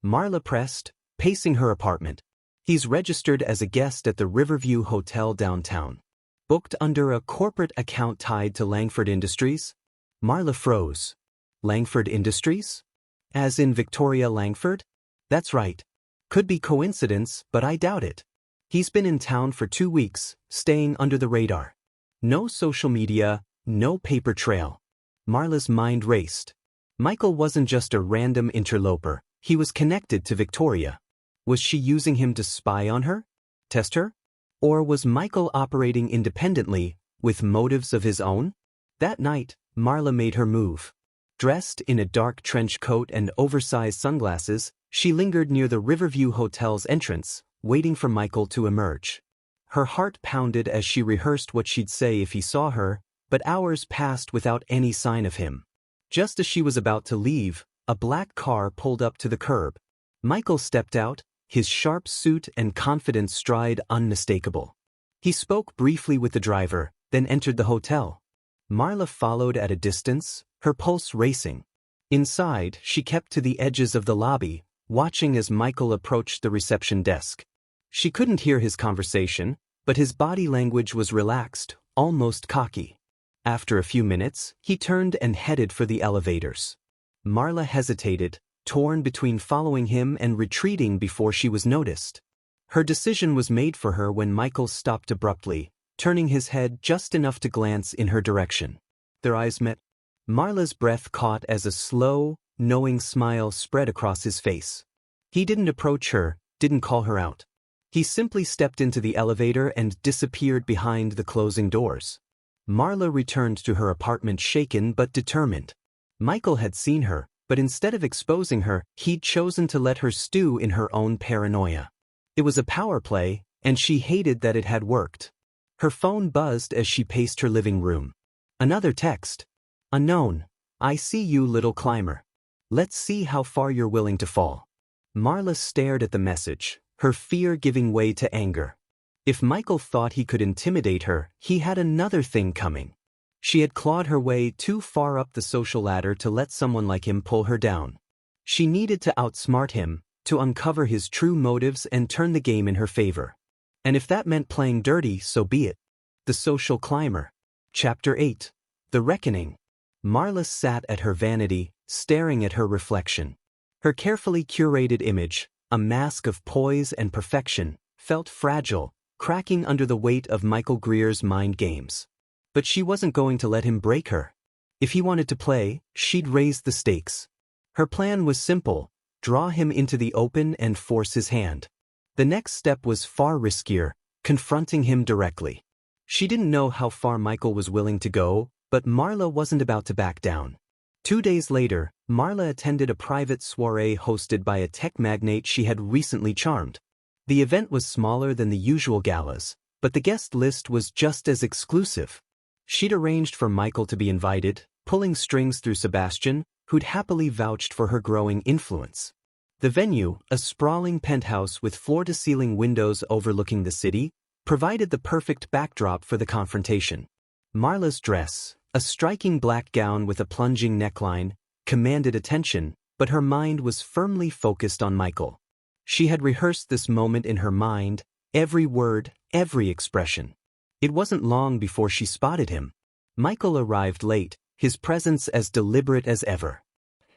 Marla pressed, pacing her apartment. "He's registered as a guest at the Riverview Hotel downtown. Booked under a corporate account tied to Langford Industries." Marla froze. Langford Industries? As in Victoria Langford? "That's right. Could be coincidence, but I doubt it. He's been in town for 2 weeks, staying under the radar. No social media, no paper trail." Marla's mind raced. Michael wasn't just a random interloper, he was connected to Victoria. Was she using him to spy on her? Test her? Or was Michael operating independently, with motives of his own? That night, Marla made her move. Dressed in a dark trench coat and oversized sunglasses, she lingered near the Riverview Hotel's entrance, waiting for Michael to emerge. Her heart pounded as she rehearsed what she'd say if he saw her, but hours passed without any sign of him. Just as she was about to leave, a black car pulled up to the curb. Michael stepped out, his sharp suit and confident stride unmistakable. He spoke briefly with the driver, then entered the hotel. Marla followed at a distance, her pulse racing. Inside, she kept to the edges of the lobby, watching as Michael approached the reception desk. She couldn't hear his conversation, but his body language was relaxed, almost cocky. After a few minutes, he turned and headed for the elevators. Marla hesitated, torn between following him and retreating before she was noticed. Her decision was made for her when Michael stopped abruptly, turning his head just enough to glance in her direction. Their eyes met. Marla's breath caught as a slow, knowing smile spread across his face. He didn't approach her, didn't call her out. He simply stepped into the elevator and disappeared behind the closing doors. Marla returned to her apartment shaken but determined. Michael had seen her, but instead of exposing her, he'd chosen to let her stew in her own paranoia. It was a power play, and she hated that it had worked. Her phone buzzed as she paced her living room. Another text. "Unknown. I see you, little climber. Let's see how far you're willing to fall." Marla stared at the message, her fear giving way to anger. If Michael thought he could intimidate her, he had another thing coming. She had clawed her way too far up the social ladder to let someone like him pull her down. She needed to outsmart him, to uncover his true motives and turn the game in her favor. And if that meant playing dirty, so be it. The Social Climber. Chapter 8. The Reckoning. Marla sat at her vanity, staring at her reflection. Her carefully curated image, a mask of poise and perfection, felt fragile, cracking under the weight of Michael Greer's mind games. But she wasn't going to let him break her. If he wanted to play, she'd raise the stakes. Her plan was simple: draw him into the open and force his hand. The next step was far riskier: confronting him directly. She didn't know how far Michael was willing to go, but Marla wasn't about to back down. 2 days later, Marla attended a private soiree hosted by a tech magnate she had recently charmed. The event was smaller than the usual galas, but the guest list was just as exclusive. She'd arranged for Michael to be invited, pulling strings through Sebastian, who'd happily vouched for her growing influence. The venue, a sprawling penthouse with floor-to-ceiling windows overlooking the city, provided the perfect backdrop for the confrontation. Marla's dress, a striking black gown with a plunging neckline, commanded attention, but her mind was firmly focused on Michael. She had rehearsed this moment in her mind, every word, every expression. It wasn't long before she spotted him. Michael arrived late, his presence as deliberate as ever.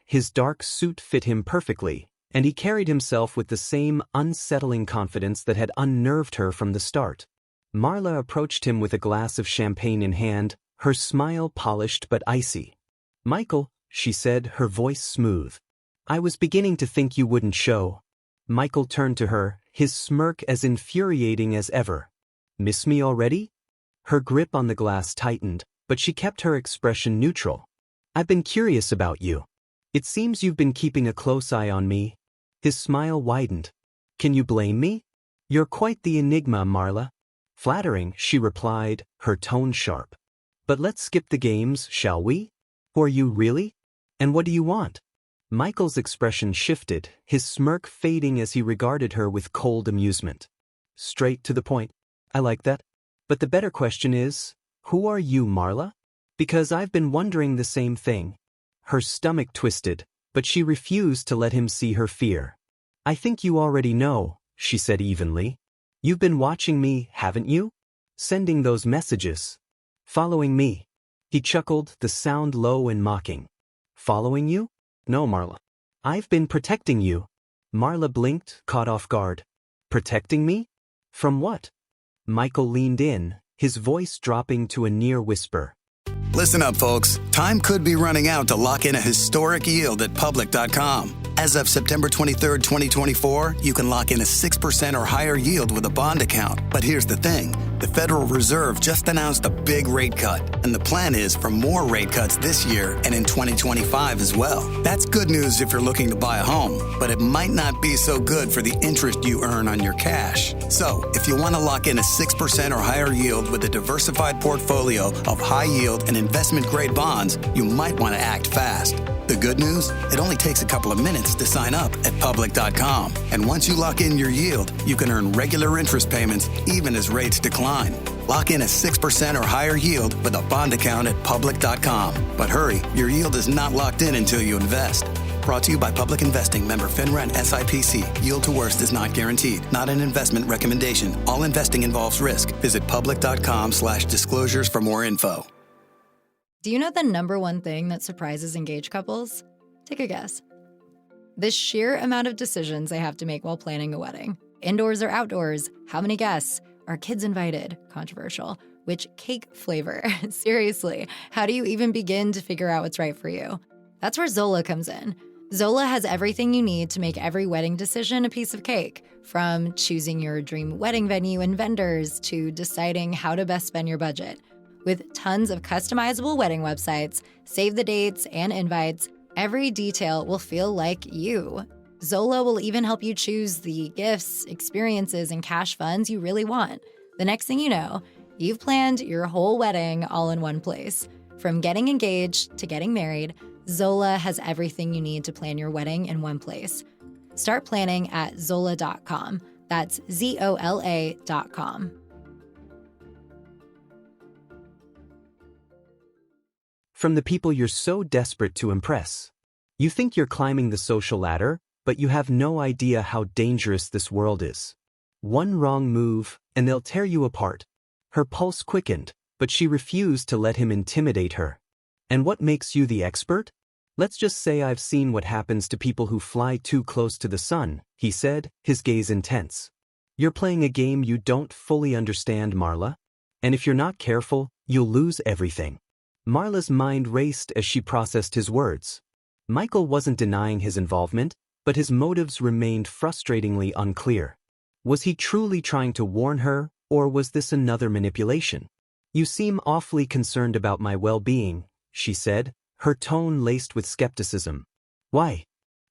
His dark suit fit him perfectly, and he carried himself with the same unsettling confidence that had unnerved her from the start. Marla approached him with a glass of champagne in hand, her smile polished but icy. "Michael," she said, her voice smooth. "I was beginning to think you wouldn't show." Michael turned to her, his smirk as infuriating as ever. "Miss me already?" Her grip on the glass tightened, but she kept her expression neutral. "I've been curious about you. It seems you've been keeping a close eye on me." His smile widened. "Can you blame me? You're quite the enigma, Marla." "Flattering," she replied, her tone sharp. "But let's skip the games, shall we? Who are you really? And what do you want?" Michael's expression shifted, his smirk fading as he regarded her with cold amusement. "Straight to the point. I like that. But the better question is, who are you, Marla? Because I've been wondering the same thing." Her stomach twisted, but she refused to let him see her fear. "I think you already know," she said evenly. "You've been watching me, haven't you? Sending those messages. Following me." He chuckled, the sound low and mocking. "Following you? No, Marla. I've been protecting you." Marla blinked, caught off guard. "Protecting me? From what?" Michael leaned in, his voice dropping to a near whisper. Listen up, folks. Time could be running out to lock in a historic yield at public.com. As of September 23rd, 2024, you can lock in a 6% or higher yield with a bond account. But here's the thing. The Federal Reserve just announced a big rate cut, and the plan is for more rate cuts this year and in 2025 as well. That's good news if you're looking to buy a home, but it might not be so good for the interest you earn on your cash. So, if you want to lock in a 6% or higher yield with a diversified portfolio of high yield and investment-grade bonds, you might want to act fast. The good news? It only takes a couple of minutes to sign up at public.com. And once you lock in your yield, you can earn regular interest payments even as rates decline. Lock in a 6% or higher yield with a bond account at public.com. But hurry, your yield is not locked in until you invest. Brought to you by Public Investing, member FINRA and SIPC. Yield to worst is not guaranteed. Not an investment recommendation. All investing involves risk. Visit public.com/disclosures for more info. Do you know the number one thing that surprises engaged couples? Take a guess. The sheer amount of decisions they have to make while planning a wedding. Indoors or outdoors? How many guests? Are kids invited? Controversial. Which cake flavor? Seriously, how do you even begin to figure out what's right for you? That's where Zola comes in. Zola has everything you need to make every wedding decision a piece of cake, from choosing your dream wedding venue and vendors to deciding how to best spend your budget. With tons of customizable wedding websites, save the dates, and invites, every detail will feel like you. Zola will even help you choose the gifts, experiences, and cash funds you really want. The next thing you know, you've planned your whole wedding all in one place. From getting engaged to getting married, Zola has everything you need to plan your wedding in one place. Start planning at Zola.com. That's ZOLA.com. From the people you're so desperate to impress. You think you're climbing the social ladder, but you have no idea how dangerous this world is. One wrong move, and they'll tear you apart. Her pulse quickened, but she refused to let him intimidate her. "And what makes you the expert?" "Let's just say I've seen what happens to people who fly too close to the sun," he said, his gaze intense. "You're playing a game you don't fully understand, Marla. And if you're not careful, you'll lose everything." Marla's mind raced as she processed his words. Michael wasn't denying his involvement, but his motives remained frustratingly unclear. Was he truly trying to warn her, or was this another manipulation? "You seem awfully concerned about my well-being," she said, her tone laced with skepticism. "Why?"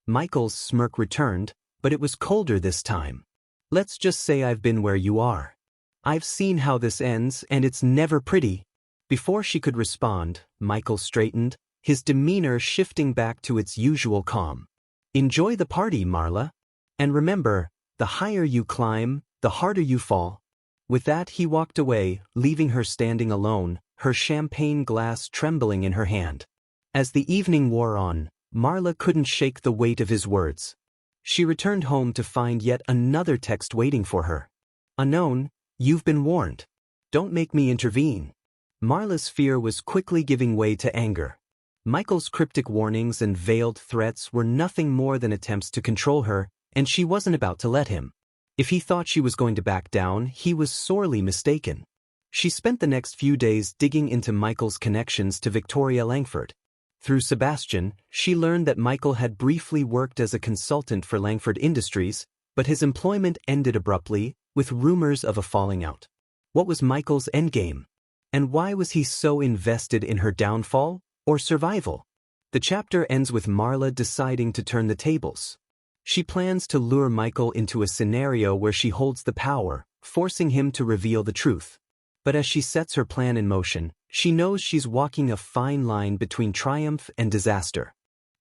Michael's smirk returned, but it was colder this time. "Let's just say I've been where you are. I've seen how this ends, and it's never pretty." Before she could respond, Michael straightened, his demeanor shifting back to its usual calm. "Enjoy the party, Marla. And remember, the higher you climb, the harder you fall." With that, he walked away, leaving her standing alone, her champagne glass trembling in her hand. As the evening wore on, Marla couldn't shake the weight of his words. She returned home to find yet another text waiting for her. "Unknown, you've been warned. Don't make me intervene." Marla's fear was quickly giving way to anger. Michael's cryptic warnings and veiled threats were nothing more than attempts to control her, and she wasn't about to let him. If he thought she was going to back down, he was sorely mistaken. She spent the next few days digging into Michael's connections to Victoria Langford. Through Sebastian, she learned that Michael had briefly worked as a consultant for Langford Industries, but his employment ended abruptly, with rumors of a falling out. What was Michael's endgame? And why was he so invested in her downfall, or survival? The chapter ends with Marla deciding to turn the tables. She plans to lure Michael into a scenario where she holds the power, forcing him to reveal the truth. But as she sets her plan in motion, she knows she's walking a fine line between triumph and disaster.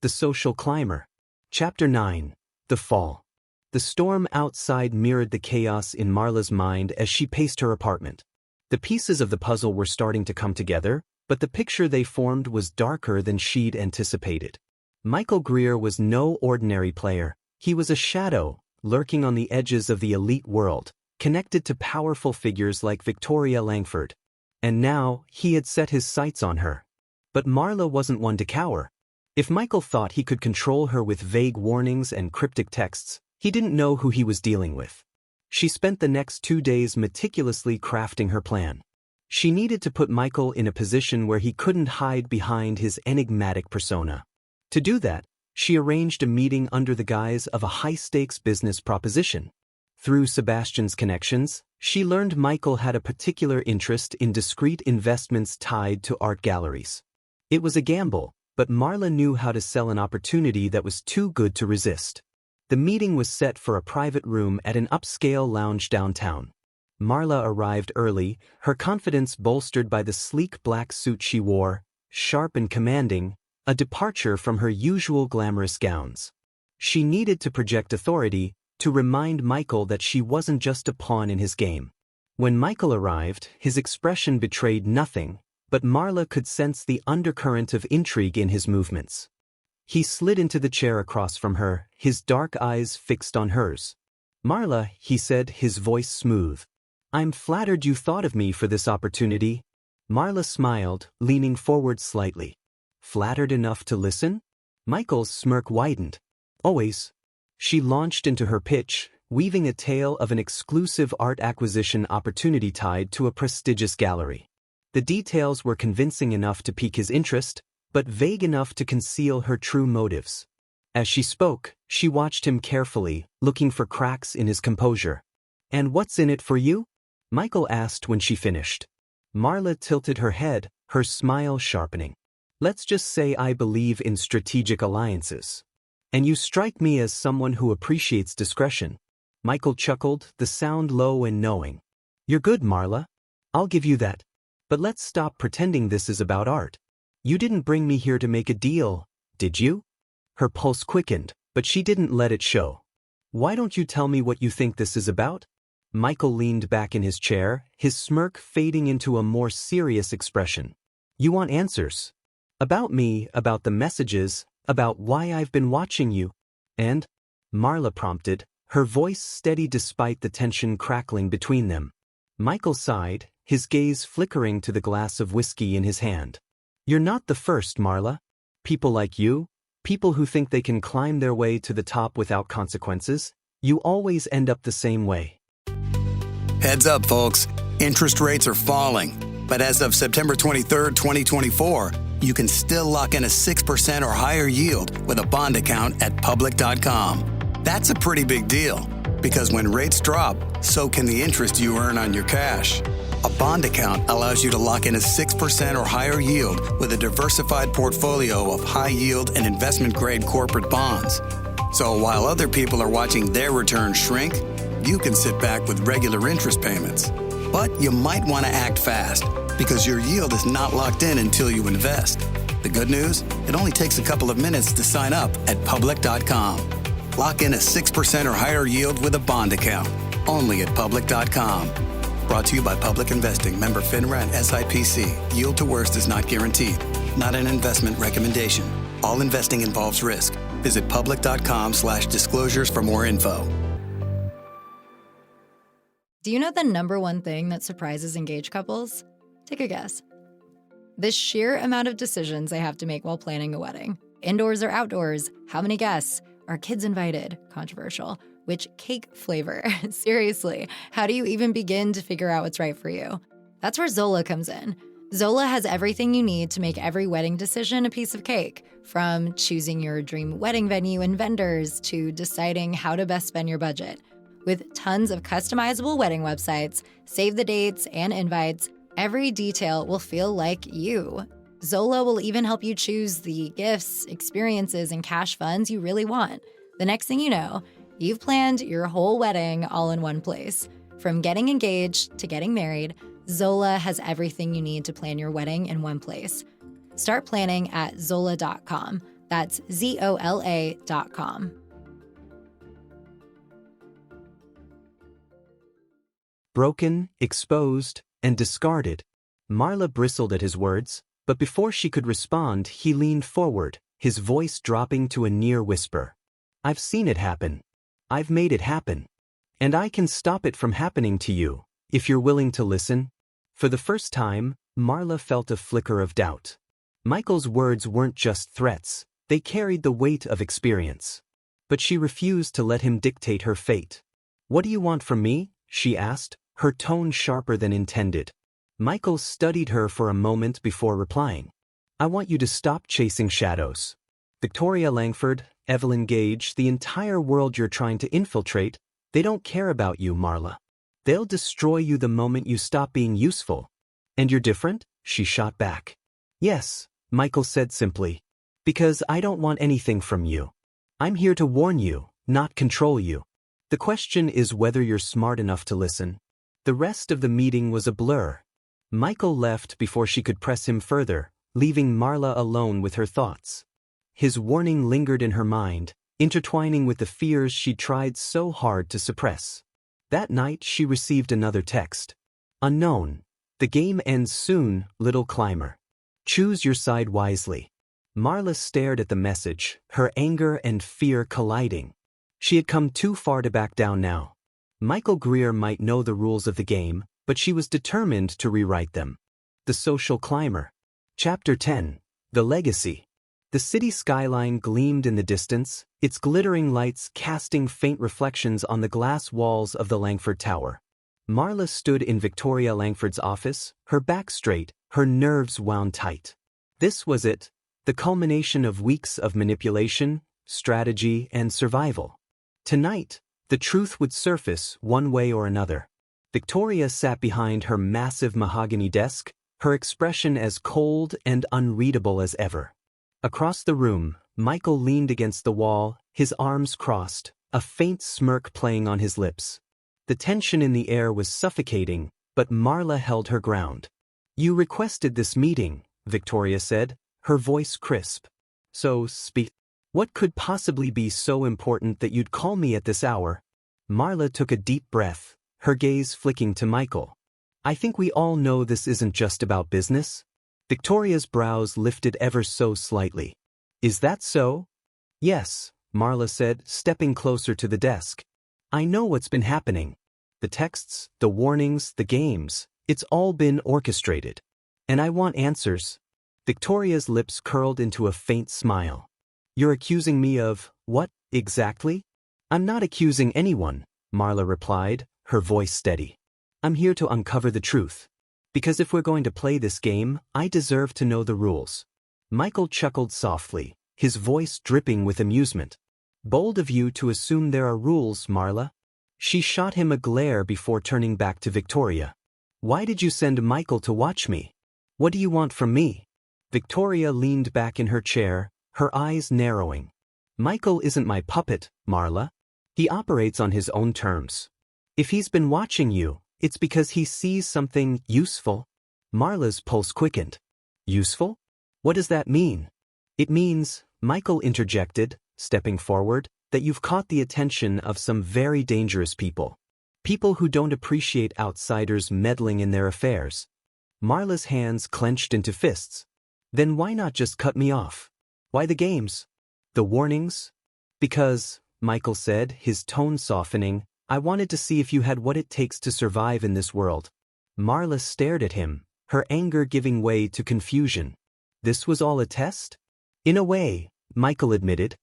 The Social Climber. Chapter 9. The Fall. The storm outside mirrored the chaos in Marla's mind as she paced her apartment. The pieces of the puzzle were starting to come together, but the picture they formed was darker than she'd anticipated. Michael Greer was no ordinary player. He was a shadow, lurking on the edges of the elite world, connected to powerful figures like Victoria Langford. And now, he had set his sights on her. But Marla wasn't one to cower. If Michael thought he could control her with vague warnings and cryptic texts, he didn't know who he was dealing with. She spent the next 2 days meticulously crafting her plan. She needed to put Michael in a position where he couldn't hide behind his enigmatic persona. To do that, she arranged a meeting under the guise of a high-stakes business proposition. Through Sebastian's connections, she learned Michael had a particular interest in discreet investments tied to art galleries. It was a gamble, but Marla knew how to sell an opportunity that was too good to resist. The meeting was set for a private room at an upscale lounge downtown. Marla arrived early, her confidence bolstered by the sleek black suit she wore, sharp and commanding, a departure from her usual glamorous gowns. She needed to project authority, to remind Michael that she wasn't just a pawn in his game. When Michael arrived, his expression betrayed nothing, but Marla could sense the undercurrent of intrigue in his movements. He slid into the chair across from her, his dark eyes fixed on hers. "Marla," he said, his voice smooth. "I'm flattered you thought of me for this opportunity." Marla smiled, leaning forward slightly. "Flattered enough to listen?" Michael's smirk widened. "Always." She launched into her pitch, weaving a tale of an exclusive art acquisition opportunity tied to a prestigious gallery. The details were convincing enough to pique his interest, but vague enough to conceal her true motives. As she spoke, she watched him carefully, looking for cracks in his composure. "And what's in it for you?" Michael asked when she finished. Marla tilted her head, her smile sharpening. "Let's just say I believe in strategic alliances. And you strike me as someone who appreciates discretion." Michael chuckled, the sound low and knowing. "You're good, Marla. I'll give you that. But let's stop pretending this is about art. You didn't bring me here to make a deal, did you?" Her pulse quickened, but she didn't let it show. "Why don't you tell me what you think this is about?" Michael leaned back in his chair, his smirk fading into a more serious expression. "You want answers. About me, about the messages, about why I've been watching you." "And?" Marla prompted, her voice steady despite the tension crackling between them. Michael sighed, his gaze flickering to the glass of whiskey in his hand. "You're not the first, Marla. People like you, people who think they can climb their way to the top without consequences, you always end up the same way." Heads up, folks. Interest rates are falling. But as of September 23rd, 2024, you can still lock in a 6% or higher yield with a bond account at public.com. That's a pretty big deal, because when rates drop, so can the interest you earn on your cash. A bond account allows you to lock in a 6% or higher yield with a diversified portfolio of high-yield and investment-grade corporate bonds. So while other people are watching their returns shrink, you can sit back with regular interest payments. But you might want to act fast, because your yield is not locked in until you invest. The good news? It only takes a couple of minutes to sign up at public.com. Lock in a 6% or higher yield with a bond account, only at public.com. Brought to you by Public Investing, member FINRA and SIPC. Yield to worst is not guaranteed. Not an investment recommendation. All investing involves risk. Visit public.com/disclosures for more info. Do you know the number one thing that surprises engaged couples? Take a guess. The sheer amount of decisions they have to make while planning a wedding. Indoors or outdoors? How many guests? Are kids invited? Controversial. Which cake flavor? Seriously, how do you even begin to figure out what's right for you? That's where Zola comes in. Zola has everything you need to make every wedding decision a piece of cake, from choosing your dream wedding venue and vendors to deciding how to best spend your budget. With tons of customizable wedding websites, save the dates, and invites, every detail will feel like you. Zola will even help you choose the gifts, experiences, and cash funds you really want. The next thing you know, you've planned your whole wedding all in one place. From getting engaged to getting married, Zola has everything you need to plan your wedding in one place. Start planning at Zola.com. That's ZOLA.com. Broken, exposed, and discarded. Marla bristled at his words, but before she could respond, he leaned forward, his voice dropping to a near whisper. I've seen it happen. I've made it happen. And I can stop it from happening to you, if you're willing to listen. For the first time, Marla felt a flicker of doubt. Michael's words weren't just threats, they carried the weight of experience. But she refused to let him dictate her fate. What do you want from me? She asked, her tone sharper than intended. Michael studied her for a moment before replying. I want you to stop chasing shadows. Victoria Langford, Evelyn Gage, the entire world you're trying to infiltrate, they don't care about you, Marla. They'll destroy you the moment you stop being useful. And you're different? She shot back. Yes, Michael said simply. Because I don't want anything from you. I'm here to warn you, not control you. The question is whether you're smart enough to listen. The rest of the meeting was a blur. Michael left before she could press him further, leaving Marla alone with her thoughts. His warning lingered in her mind, intertwining with the fears she'd tried so hard to suppress. That night she received another text. Unknown. The game ends soon, little climber. Choose your side wisely. Marla stared at the message, her anger and fear colliding. She had come too far to back down now. Michael Greer might know the rules of the game, but she was determined to rewrite them. The Social Climber. Chapter 10. The Legacy. The city skyline gleamed in the distance, its glittering lights casting faint reflections on the glass walls of the Langford Tower. Marla stood in Victoria Langford's office, her back straight, her nerves wound tight. This was it, the culmination of weeks of manipulation, strategy, and survival. Tonight, the truth would surface one way or another. Victoria sat behind her massive mahogany desk, her expression as cold and unreadable as ever. Across the room, Michael leaned against the wall, his arms crossed, a faint smirk playing on his lips. The tension in the air was suffocating, but Marla held her ground. You requested this meeting, Victoria said, her voice crisp. So speak. What could possibly be so important that you'd call me at this hour? Marla took a deep breath, her gaze flicking to Michael. I think we all know this isn't just about business. Victoria's brows lifted ever so slightly. Is that so? Yes, Marla said, stepping closer to the desk. I know what's been happening. The texts, the warnings, the games, it's all been orchestrated. And I want answers. Victoria's lips curled into a faint smile. You're accusing me of, what, exactly? I'm not accusing anyone, Marla replied, her voice steady. I'm here to uncover the truth. Because if we're going to play this game, I deserve to know the rules. Michael chuckled softly, his voice dripping with amusement. Bold of you to assume there are rules, Marla. She shot him a glare before turning back to Victoria. Why did you send Michael to watch me? What do you want from me? Victoria leaned back in her chair, her eyes narrowing. Michael isn't my puppet, Marla. He operates on his own terms. If he's been watching you, it's because he sees something useful. Marla's pulse quickened. Useful? What does that mean? It means, Michael interjected, stepping forward, that you've caught the attention of some very dangerous people. People who don't appreciate outsiders meddling in their affairs. Marla's hands clenched into fists. Then why not just cut me off? Why the games? The warnings? Because, Michael said, his tone softening, I wanted to see if you had what it takes to survive in this world. Marla stared at him, her anger giving way to confusion. This was all a test? In a way, Michael admitted.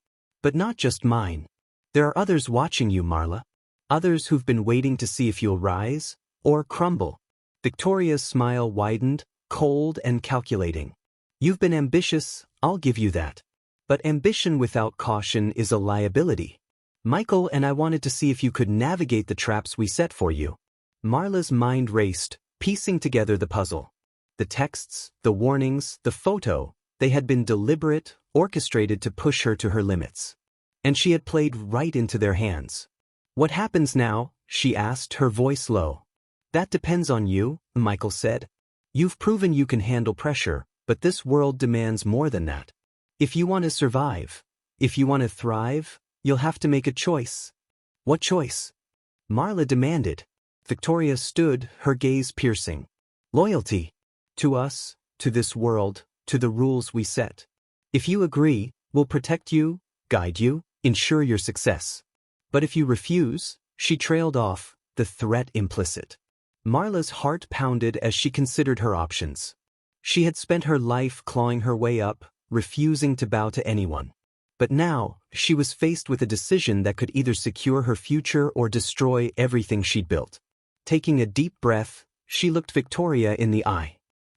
But not just mine. There are others watching you, Marla. Others who've been waiting to see if you'll rise, or crumble. Victoria's smile widened, cold and calculating. You've been ambitious, I'll give you that. But ambition without caution is a liability. Michael and I wanted to see if you could navigate the traps we set for you. Marla's mind raced, piecing together the puzzle. The texts, the warnings, the photo, they had been deliberate, orchestrated to push her to her limits. And she had played right into their hands. What happens now? She asked, her voice low. That depends on you, Michael said. You've proven you can handle pressure, but this world demands more than that. If you want to survive, if you want to thrive, you'll have to make a choice. What choice? Marla demanded. Victoria stood, her gaze piercing. Loyalty. To us, to this world, to the rules we set. If you agree, we'll protect you, guide you, ensure your success. But if you refuse, she trailed off, the threat implicit. Marla's heart pounded as she considered her options. She had spent her life clawing her way up, refusing to bow to anyone. But now, she was faced with a decision that could either secure her future or destroy everything she'd built. Taking a deep breath, she looked Victoria in the eye.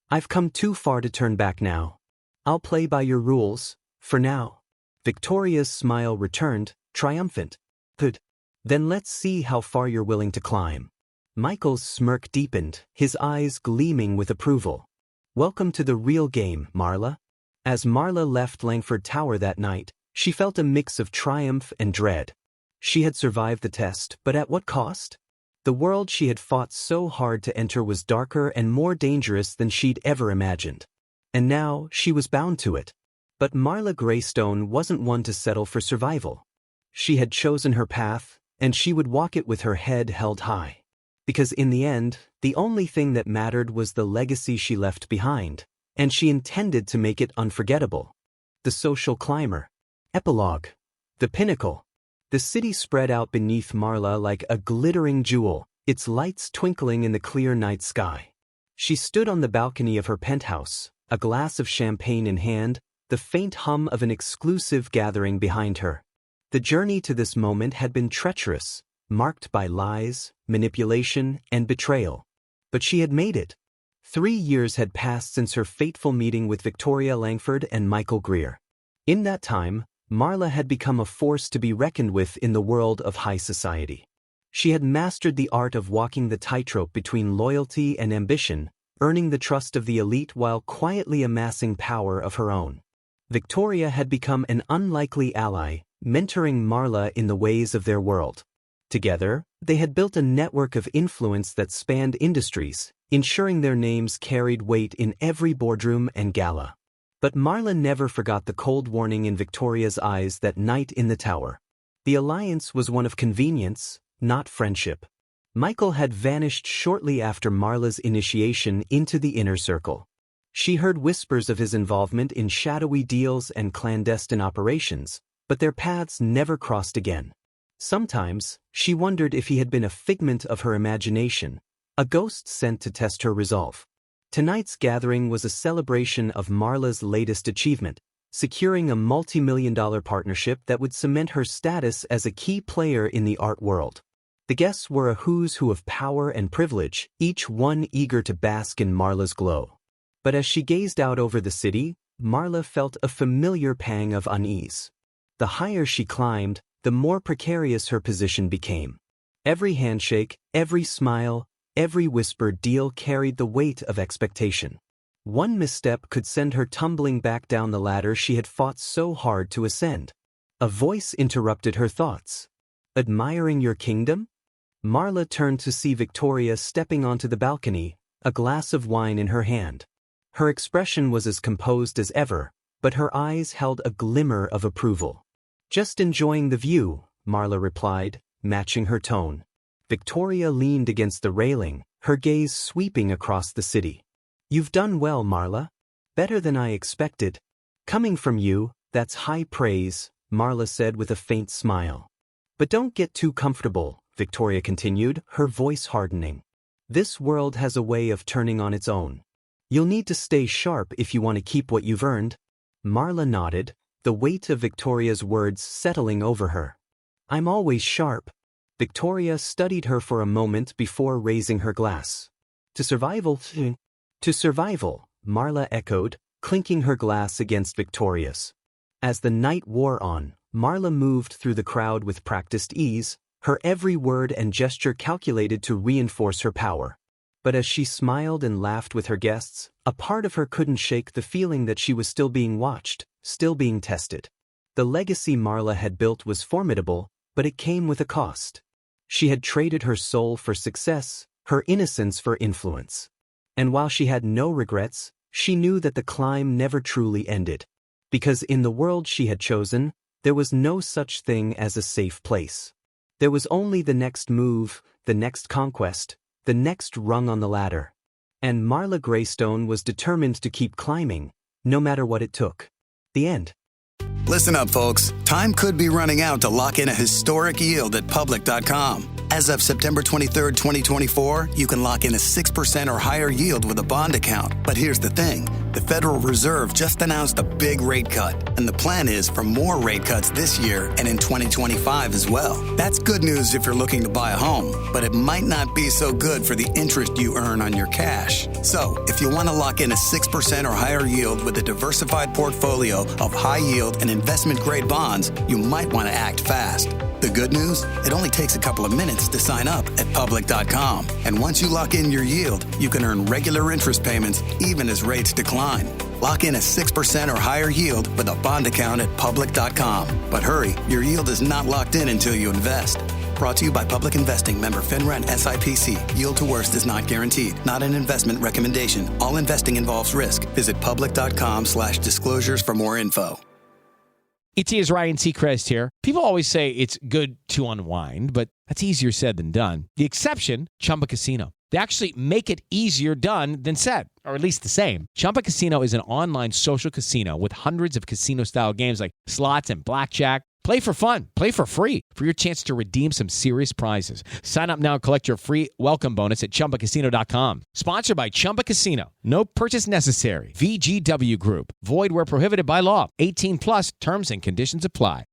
I've come too far to turn back now. I'll play by your rules, for now. Victoria's smile returned, triumphant. Good. Then let's see how far you're willing to climb. Michael's smirk deepened, his eyes gleaming with approval. Welcome to the real game, Marla. As Marla left Langford Tower that night, she felt a mix of triumph and dread. She had survived the test, but at what cost? The world she had fought so hard to enter was darker and more dangerous than she'd ever imagined. And now, she was bound to it. But Marla Greystone wasn't one to settle for survival. She had chosen her path, and she would walk it with her head held high. Because in the end, the only thing that mattered was the legacy she left behind, and she intended to make it unforgettable. The social climber. Epilogue. The pinnacle. The city spread out beneath Marla like a glittering jewel, its lights twinkling in the clear night sky. She stood on the balcony of her penthouse, a glass of champagne in hand, the faint hum of an exclusive gathering behind her. The journey to this moment had been treacherous, marked by lies, manipulation, and betrayal. But she had made it. 3 years had passed since her fateful meeting with Victoria Langford and Michael Greer. In that time, Marla had become a force to be reckoned with in the world of high society. She had mastered the art of walking the tightrope between loyalty and ambition, earning the trust of the elite while quietly amassing power of her own. Victoria had become an unlikely ally, mentoring Marla in the ways of their world. Together, they had built a network of influence that spanned industries, ensuring their names carried weight in every boardroom and gala. But Marla never forgot the cold warning in Victoria's eyes that night in the tower. The alliance was one of convenience, not friendship. Michael had vanished shortly after Marla's initiation into the inner circle. She heard whispers of his involvement in shadowy deals and clandestine operations, but their paths never crossed again. Sometimes, she wondered if he had been a figment of her imagination, a ghost sent to test her resolve. Tonight's gathering was a celebration of Marla's latest achievement, securing a multi-million-dollar partnership that would cement her status as a key player in the art world. The guests were a who's who of power and privilege, each one eager to bask in Marla's glow. But as she gazed out over the city, Marla felt a familiar pang of unease. The higher she climbed, the more precarious her position became. Every handshake, every smile, every whispered deal carried the weight of expectation. One misstep could send her tumbling back down the ladder she had fought so hard to ascend. A voice interrupted her thoughts. "Admiring your kingdom?" Marla turned to see Victoria stepping onto the balcony, a glass of wine in her hand. Her expression was as composed as ever, but her eyes held a glimmer of approval. "Just enjoying the view," Marla replied, matching her tone. Victoria leaned against the railing, her gaze sweeping across the city. "You've done well, Marla. Better than I expected. Coming from you, that's high praise," Marla said with a faint smile. "But don't get too comfortable," Victoria continued, her voice hardening. "This world has a way of turning on its own. You'll need to stay sharp if you want to keep what you've earned." Marla nodded, the weight of Victoria's words settling over her. "I'm always sharp." Victoria studied her for a moment before raising her glass. "To survival." "To survival," Marla echoed, clinking her glass against Victoria's. As the night wore on, Marla moved through the crowd with practiced ease, her every word and gesture calculated to reinforce her power. But as she smiled and laughed with her guests, a part of her couldn't shake the feeling that she was still being watched, still being tested. The legacy Marla had built was formidable, but it came with a cost. She had traded her soul for success, her innocence for influence. And while she had no regrets, she knew that the climb never truly ended. Because in the world she had chosen, there was no such thing as a safe place. There was only the next move, the next conquest, the next rung on the ladder. And Marla Greystone was determined to keep climbing, no matter what it took. The end. Listen up, folks. Time could be running out to lock in a historic yield at Public.com. As of September 23rd, 2024, you can lock in a 6% or higher yield with a bond account. But here's the thing. The Federal Reserve just announced a big rate cut, and the plan is for more rate cuts this year and in 2025 as well. That's good news if you're looking to buy a home, but it might not be so good for the interest you earn on your cash. So, if you want to lock in a 6% or higher yield with a diversified portfolio of high-yield and investment-grade bonds, you might want to act fast. The good news? It only takes a couple of minutes to sign up at Public.com. And once you lock in your yield, you can earn regular interest payments even as rates decline. Lock in a 6% or higher yield with a bond account at Public.com. But hurry, your yield is not locked in until you invest. Brought to you by Public Investing, member FINRA and SIPC. Yield to worst is not guaranteed. Not an investment recommendation. All investing involves risk. Visit Public.com/disclosures for more info. It is Ryan Seacrest here. People always say it's good to unwind, but that's easier said than done. The exception, Chumba Casino. They actually make it easier done than said, or at least the same. Chumba Casino is an online social casino with hundreds of casino-style games like slots and blackjack. Play for fun. Play for free for your chance to redeem some serious prizes. Sign up now and collect your free welcome bonus at ChumbaCasino.com. Sponsored by Chumba Casino. No purchase necessary. VGW Group. Void where prohibited by law. 18 plus terms and conditions apply.